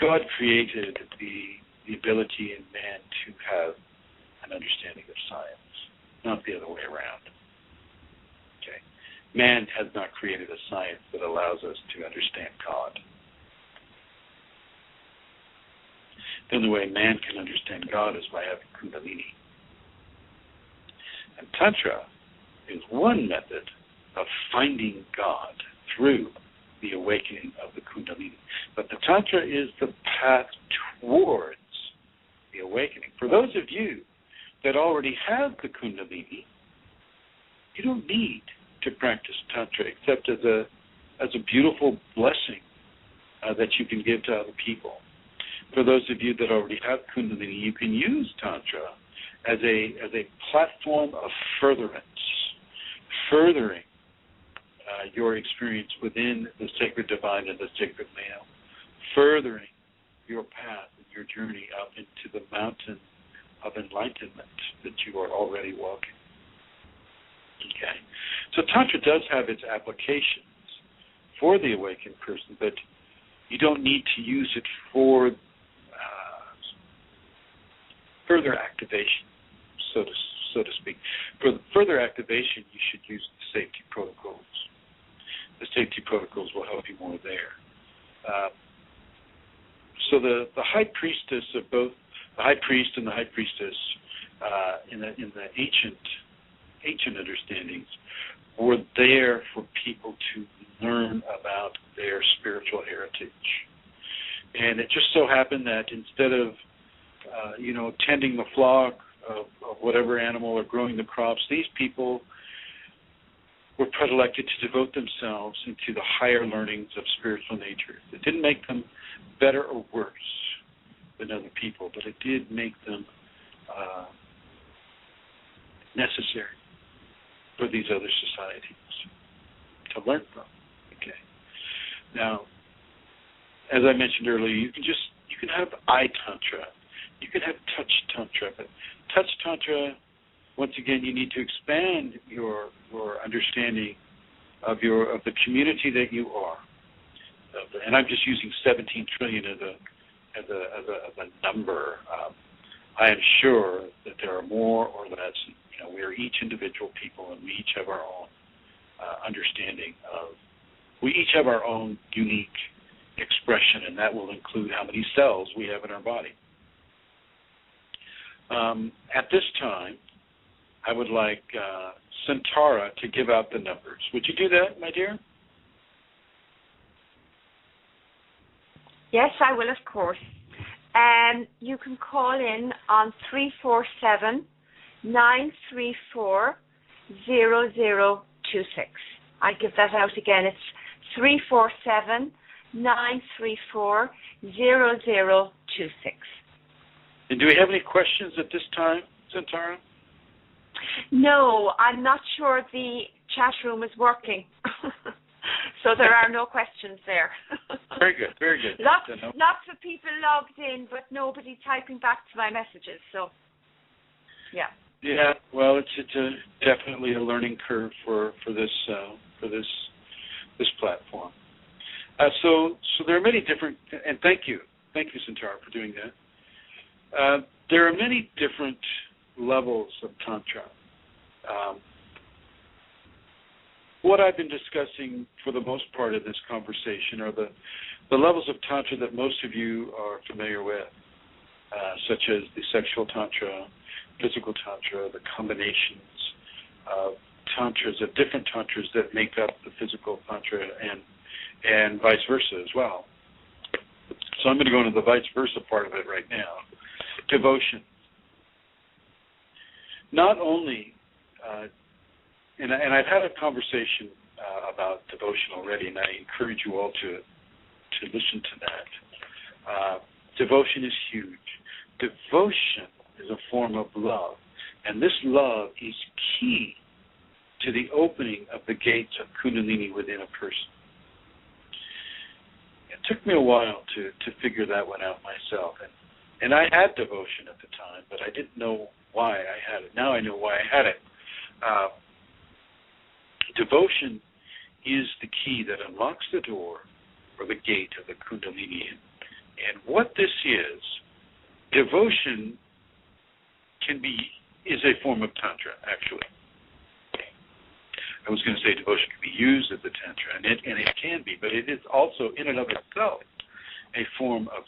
God created the ability in man to have an understanding of science, not the other way around. Okay, man has not created a science that allows us to understand God. The only way man can understand God is by having Kundalini. And Tantra is one method of finding God through the awakening of the Kundalini. But the Tantra is the path towards the awakening. For those of you that already have the Kundalini, you don't need to practice Tantra except as a beautiful blessing that you can give to other people. For those of you that already have Kundalini, you can use Tantra as a platform of furtherance, furthering your experience within the sacred divine and the sacred male, furthering your path and your journey up into the mountain of enlightenment that you are already walking. Okay, so Tantra does have its applications for the awakened person, but you don't need to use it for further activation, so to speak. For further activation, you should use the safety protocols. The safety protocols will help you more there. So the high priestess of both the high priest and the high priestess in the ancient understandings were there for people to learn about their spiritual heritage. And it just so happened that instead of tending the flock of whatever animal or growing the crops, these people were predilected to devote themselves into the higher learnings of spiritual nature. It didn't make them better or worse than other people, but it did make them necessary for these other societies to learn from. Okay. Now, as I mentioned earlier, you can have eye tantra, you can have touch tantra, but touch tantra, once again, you need to expand your understanding of the community that you are. And I'm just using 17 trillion as a number. I am sure that there are more or less. We are each individual people, and we each have our own understanding of. We each have our own unique expression, and that will include how many cells we have in our body. At this time, I would like Santara to give out the numbers. Would you do that, my dear? Yes, I will, of course. You can call in on 347-934-0026. I give that out again. It's 347-934-0026. And do we have any questions at this time, Santara? No, I'm not sure the chat room is working. So there are no questions there. Very good, very good. Lots of people logged in, but nobody typing back to my messages. So, yeah. Yeah, well, it's definitely a learning curve for this platform. So there are many different, and thank you, Santara, for doing that. There are many different levels of Tantra. What I've been discussing for the most part of this conversation are the levels of Tantra that most of you are familiar with, such as the sexual Tantra, physical Tantra, the combinations of Tantras, of different Tantras that make up the physical Tantra, and vice versa as well. So I'm going to go into the vice versa part of it right now. Devotion. Not only, and I've had a conversation about devotion already, and I encourage you all to listen to that. Devotion is huge. Devotion is a form of love, and this love is key to the opening of the gates of Kundalini within a person. It took me a while to figure that one out myself, and I had devotion at the time, but I didn't know why I had it. Now I know why I had it. Devotion is the key that unlocks the door or the gate of the Kundalini. And what this is, devotion is a form of Tantra, actually. I was going to say devotion can be used as a Tantra, and it can be, but it is also, in and of itself, a form of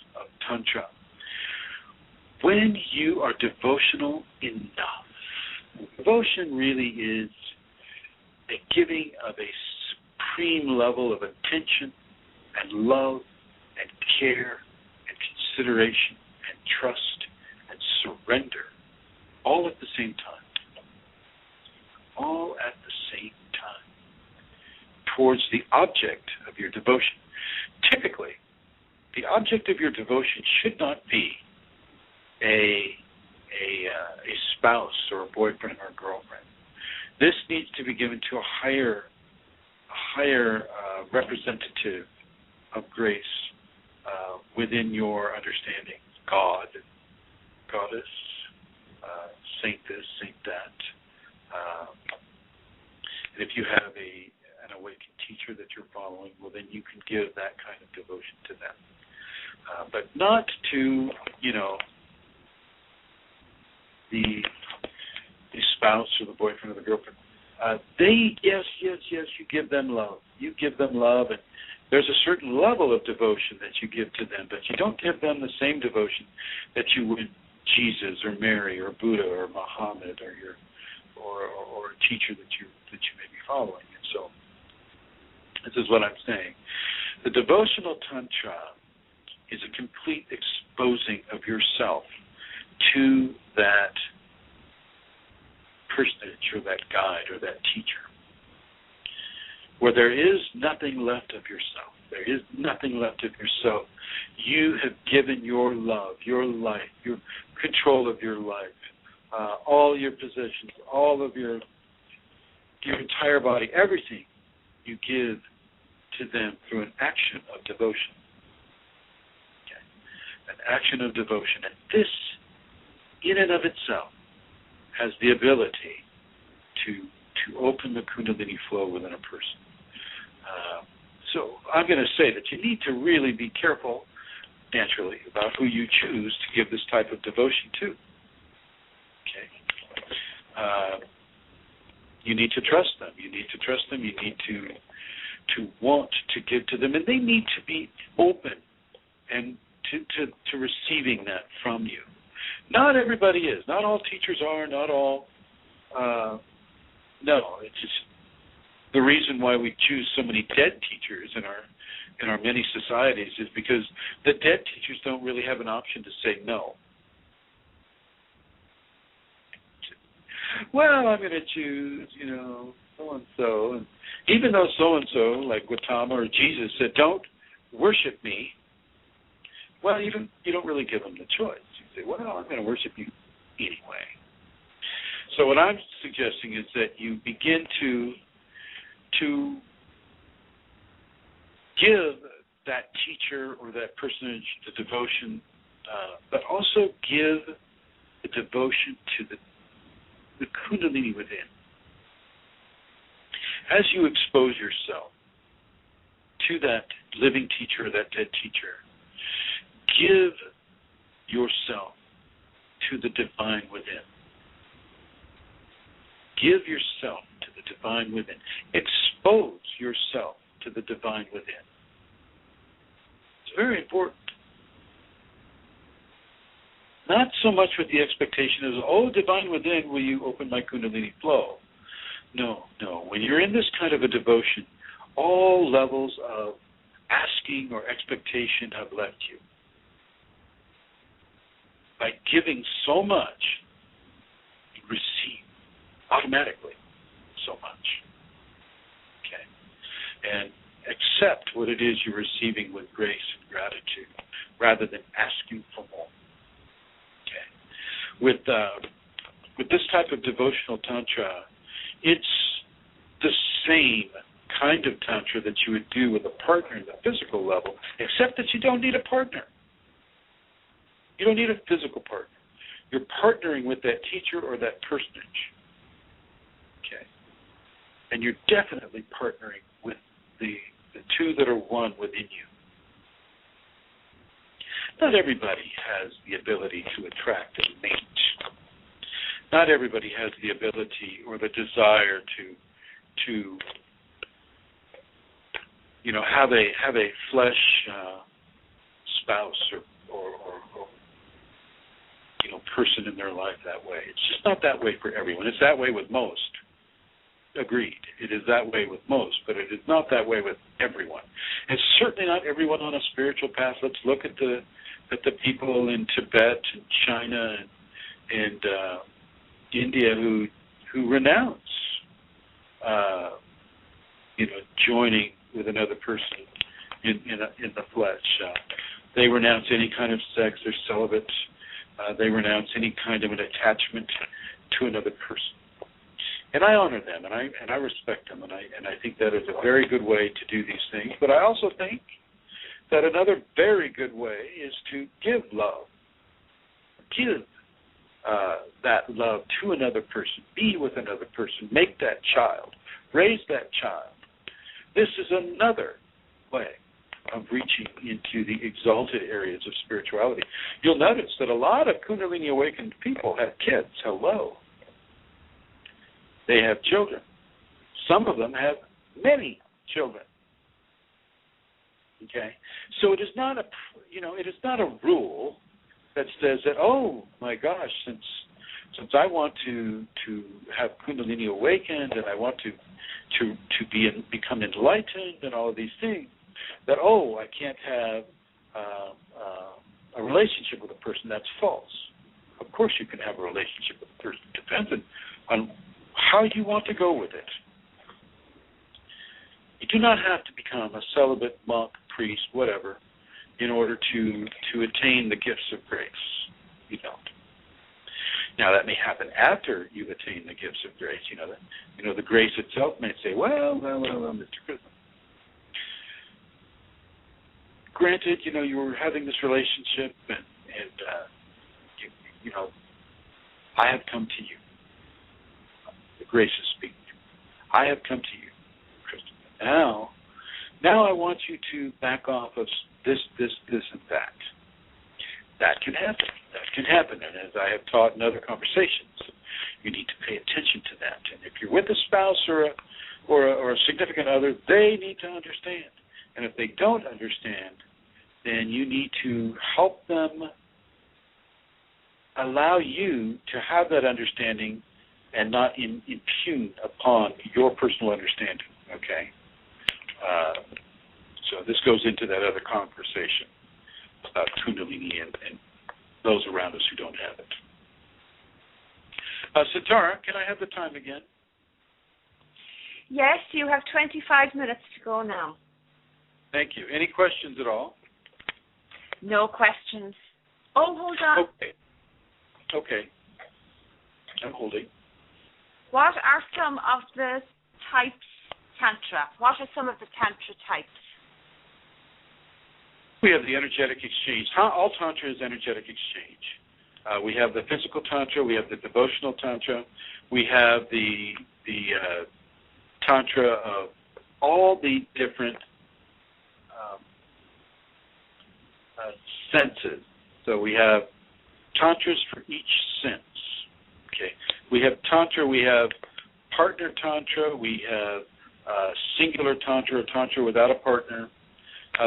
Tantra. When you are devotional enough, devotion really is a giving of a supreme level of attention and love and care and consideration and trust and surrender, all at the same time. All at the same time. Towards the object of your devotion. Typically, the object of your devotion should not be a spouse or a boyfriend or a girlfriend. This needs to be given to a higher representative of grace within your understanding. God, goddess, saint this, saint that. And if you have an awakened teacher that you're following, well, then you can give that kind of devotion to them. But not to, the spouse or the boyfriend or the girlfriend. Yes, you give them love. You give them love, and there's a certain level of devotion that you give to them, but you don't give them the same devotion that you would Jesus or Mary or Buddha or Muhammad or a teacher that you may be following. And so, this is what I'm saying. The devotional Tantra is a complete exposing of yourself to that personage or that guide or that teacher, where there is nothing left of yourself. There is nothing left of yourself. You have given your love, your life, your control of your life, all your possessions, all of your entire body, everything you give to them through an action of devotion. Okay. An action of devotion. And this, in and of itself, has the ability to open the Kundalini flow within a person. So I'm going to say that you need to really be careful, naturally, about who you choose to give this type of devotion to. Okay. You need to trust them. You need to trust them. You need to want to give to them, and they need to be open and to receiving that from you. Not everybody is. Not all teachers are. Not all. No, it's just the reason why we choose so many dead teachers in our many societies is because the dead teachers don't really have an option to say no. Well, I'm going to choose, so-and-so, and even though so-and-so, like Gautama or Jesus, said, don't worship me, well, you don't really give them the choice. You say, well, I'm going to worship you anyway. So what I'm suggesting is that you begin to give that teacher or that personage the devotion, but also give the devotion to the Kundalini within. As you expose yourself to that living teacher or that dead teacher, give yourself to the divine within. Give yourself to the divine within. Expose yourself to the divine within. It's very important. Not so much with the expectation of, oh, divine within, will you open my Kundalini flow? No. When you're in this kind of a devotion, all levels of asking or expectation have left you. By giving so much, you receive automatically so much. Okay? And accept what it is you're receiving with grace and gratitude rather than asking for more. Okay? With this type of devotional tantra, it's the same kind of tantra that you would do with a partner in the physical level, except that you don't need a partner. You don't need a physical partner. You're partnering with that teacher or that personage. Okay? And you're definitely partnering with the two that are one within you. Not everybody has the ability to attract and mate. Not everybody has the ability or the desire to have a flesh spouse or person in their life that way. It's just not that way for everyone. It's that way with most. Agreed. It is that way with most, but it is not that way with everyone. It's certainly not everyone on a spiritual path. Let's look at the people in Tibet and China and India who renounce joining with another person in the flesh. They renounce any kind of sex. They're celibate. They renounce any kind of an attachment to another person. And I honor them, and I respect them, and I think that is a very good way to do these things. But I also think that another very good way is to give love. Give that love to another person. Be with another person. Make that child. Raise that child. This is another way of reaching into the exalted areas of spirituality. You'll notice that a lot of Kundalini awakened people have kids. Hello. They have children. Some of them have many children. Okay? So it is not a rule that says that, oh my gosh, since I want to have Kundalini awakened and I want to become enlightened and all of these things, that I can't have a relationship with a person. That's false. Of course you can have a relationship with a person. It depends on how you want to go with it. You do not have to become a celibate, monk, priest, whatever, in order to attain the gifts of grace. You don't. Now that may happen after you've attained the gifts of grace. The grace itself may say, well, Mr. Chrism. Granted, you were having this relationship, and I have come to you. The grace is speaking. I have come to you, Chrism. Now I want you to back off of this, and that. That can happen. And as I have taught in other conversations, you need to pay attention to that. And if you're with a spouse or a significant other, they need to understand. And if they don't understand, then you need to help them allow you to have that understanding and not impugn upon your personal understanding, okay? So this goes into that other conversation about Kundalini and those around us who don't have it. Sitara, can I have the time again? Yes, you have 25 minutes to go now. Thank you. Any questions at all? No questions. Oh, hold on. Okay. I'm holding. What are some of the types Tantra? What are some of the Tantra types? We have the energetic exchange. All Tantra is energetic exchange. We have the physical Tantra. We have the devotional Tantra. We have the Tantra of all the different senses. So we have Tantras for each sense. Okay. We have Tantra. We have partner Tantra. We have singular Tantra, or Tantra without a partner.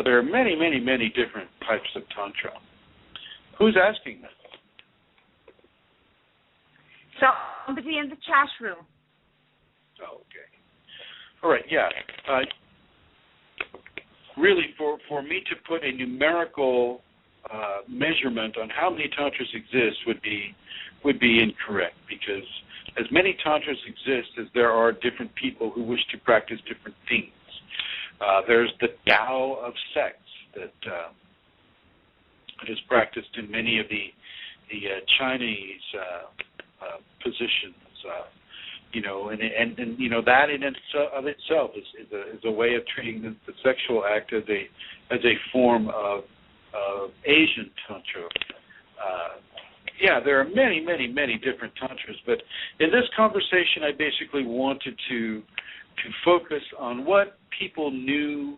There are many, many, many different types of Tantra. Who's asking that? Somebody in the chat room. Oh, okay. All right, yeah. Really, for me to put a numerical measurement on how many Tantras exist would be incorrect, because as many Tantras exist as there are different people who wish to practice different things. There's the Tao of sex that is practiced in many of the Chinese positions, and that in of itself is a way of treating the sexual act as a form of Asian Tantra. There are many, many, many different Tantras, but in this conversation I basically wanted to focus on what people knew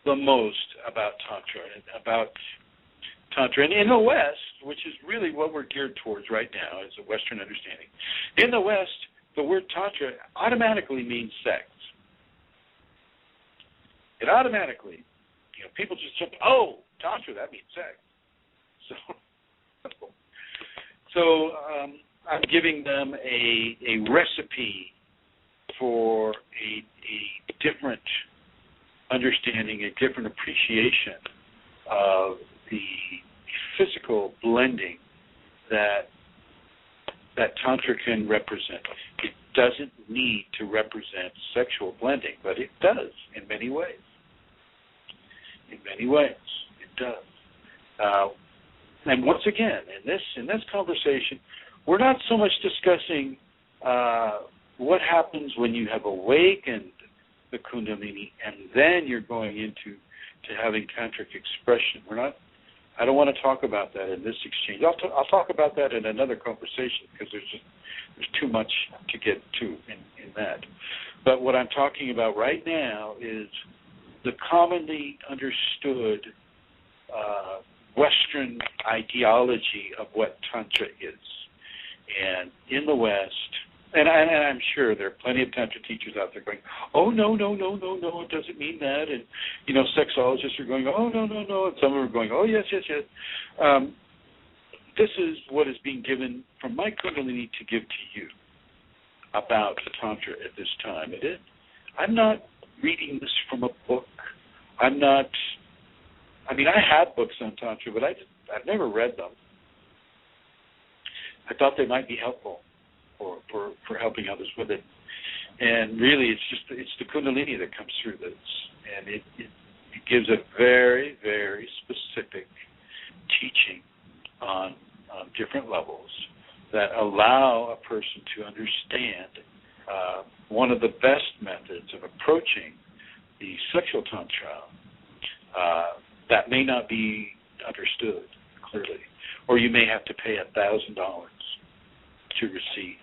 the most about Tantra. And in the West, which is really what we're geared towards right now, is a Western understanding. In the West, the word Tantra automatically means sex. It automatically, people just jump, oh, Tantra, that means sex. So I'm giving them a recipe for a different understanding, a different appreciation of the physical blending that Tantra can represent. It doesn't need to represent sexual blending, but it does in many ways. In many ways, it does. And once again, in this conversation, we're not so much discussing what happens when you have awakened the Kundalini and then you're going into having tantric expression. I don't want to talk about that in this exchange. I'll talk about that in another conversation, because there's too much to get to in that. But what I'm talking about right now is the commonly understood Western ideology of what Tantra is. And in the West, and I'm sure there are plenty of Tantra teachers out there going, oh, no, it doesn't mean that. And, sexologists are going, oh, no. And some of them are going, oh, yes. This is what is being given from my Kundalini to give to you about Tantra at this time. I'm not reading this from a book. I have books on Tantra, but I've never read them. I thought they might be helpful for helping others with it. And really, it's the Kundalini that comes through this. And it gives a very, very specific teaching on different levels that allow a person to understand one of the best methods of approaching the sexual Tantra that may not be understood clearly, or you may have to pay $1,000 to receive.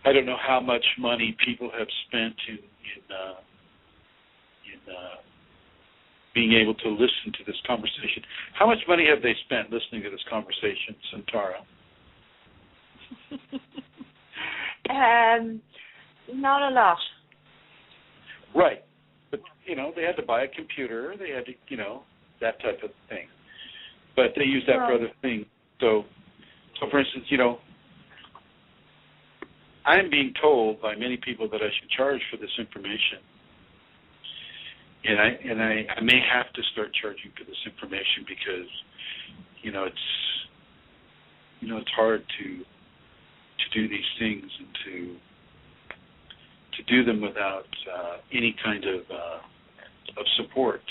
I don't know how much money people have spent in being able to listen to this conversation. How much money have they spent listening to this conversation, Santara? Not a lot. Right. But, they had to buy a computer. They had to, that type of thing. But they use that for other things. So for instance, I'm being told by many people that I should charge for this information. And I may have to start charging for this information because, it's hard to do these things and do them without any kind of support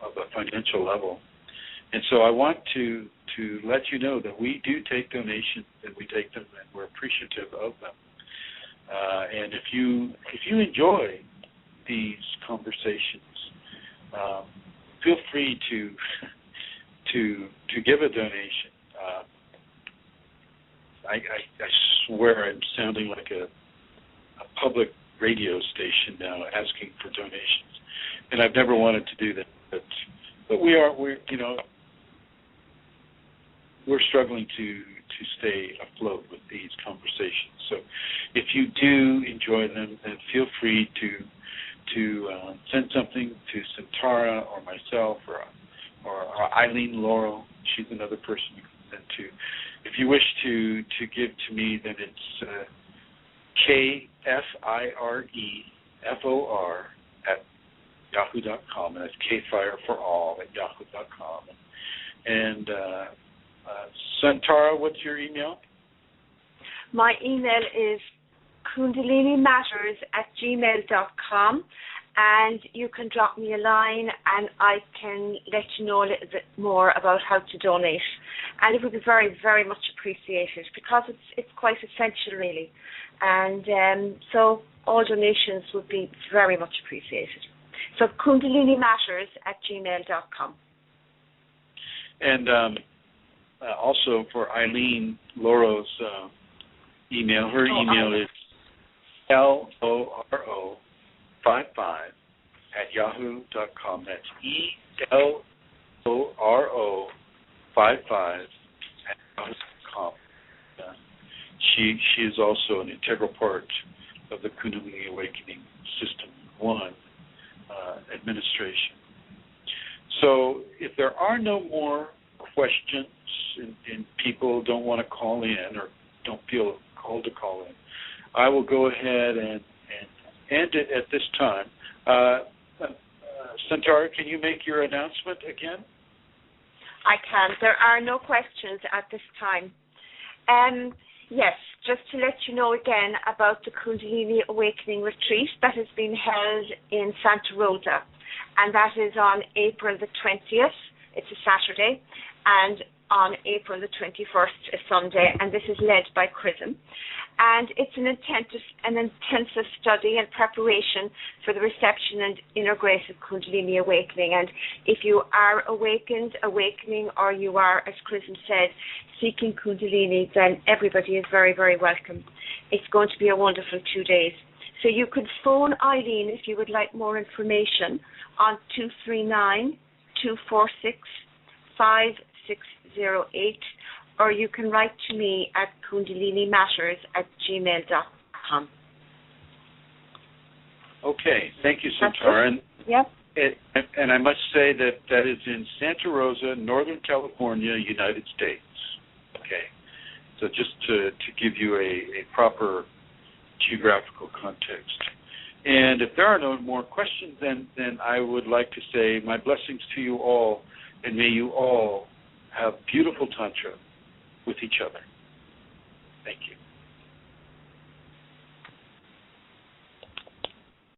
of a financial level. And so I want to let you know that we do take donations, and we take them, and we're appreciative of them. And if you enjoy these conversations, feel free to give a donation. I swear I'm sounding like a public radio station now, asking for donations, and I've never wanted to do that. But we're struggling to stay afloat with these conversations. So if you do enjoy them, then feel free to send something to Santara or myself or Eileen Laurel. She's another person you can send to. If you wish to give to me, then it's KFIREFOR at yahoo.com, and that's kfireforall@yahoo.com. And Santara, what's your email? My email is kundalinimatters@gmail.com, and you can drop me a line and I can let you know a little bit more about how to donate. And it would be very, very much appreciated, because it's quite essential, really. And so all donations would be very much appreciated. So kundalinimatters@gmail.com. And also for Eileen Laurel's email, her email is LORO55@yahoo.com. That's ELORO55@yahoo.com. She is also an integral part of the Kundalini Awakening System 1 administration. So if there are no more questions and people don't want to call in or don't feel called to call in, I will go ahead and end it at this time. Santara, can you make your announcement again? I can. There are no questions at this time. Yes, just to let you know again about the Kundalini Awakening Retreat that has been held in Santa Rosa, and that is on April the 20th. It's a Saturday, and on April the 21st, a Sunday, and this is led by Chrism. And it's an intensive study and preparation for the reception and inner grace of Kundalini Awakening. And if you are awakening, or you are, as Chrism said, seeking Kundalini, then everybody is very, very welcome. It's going to be a wonderful 2 days. So you could phone Eileen if you would like more information on 239-246-5608, or you can write to me at kundalinimatters@gmail.com. Okay, thank you, Santara. Yep. And I must say that is in Santa Rosa, Northern California, United States. Okay, so just to give you a proper geographical context. And if there are no more questions, then I would like to say my blessings to you all, and may you all have beautiful Tantra with each other. Thank you.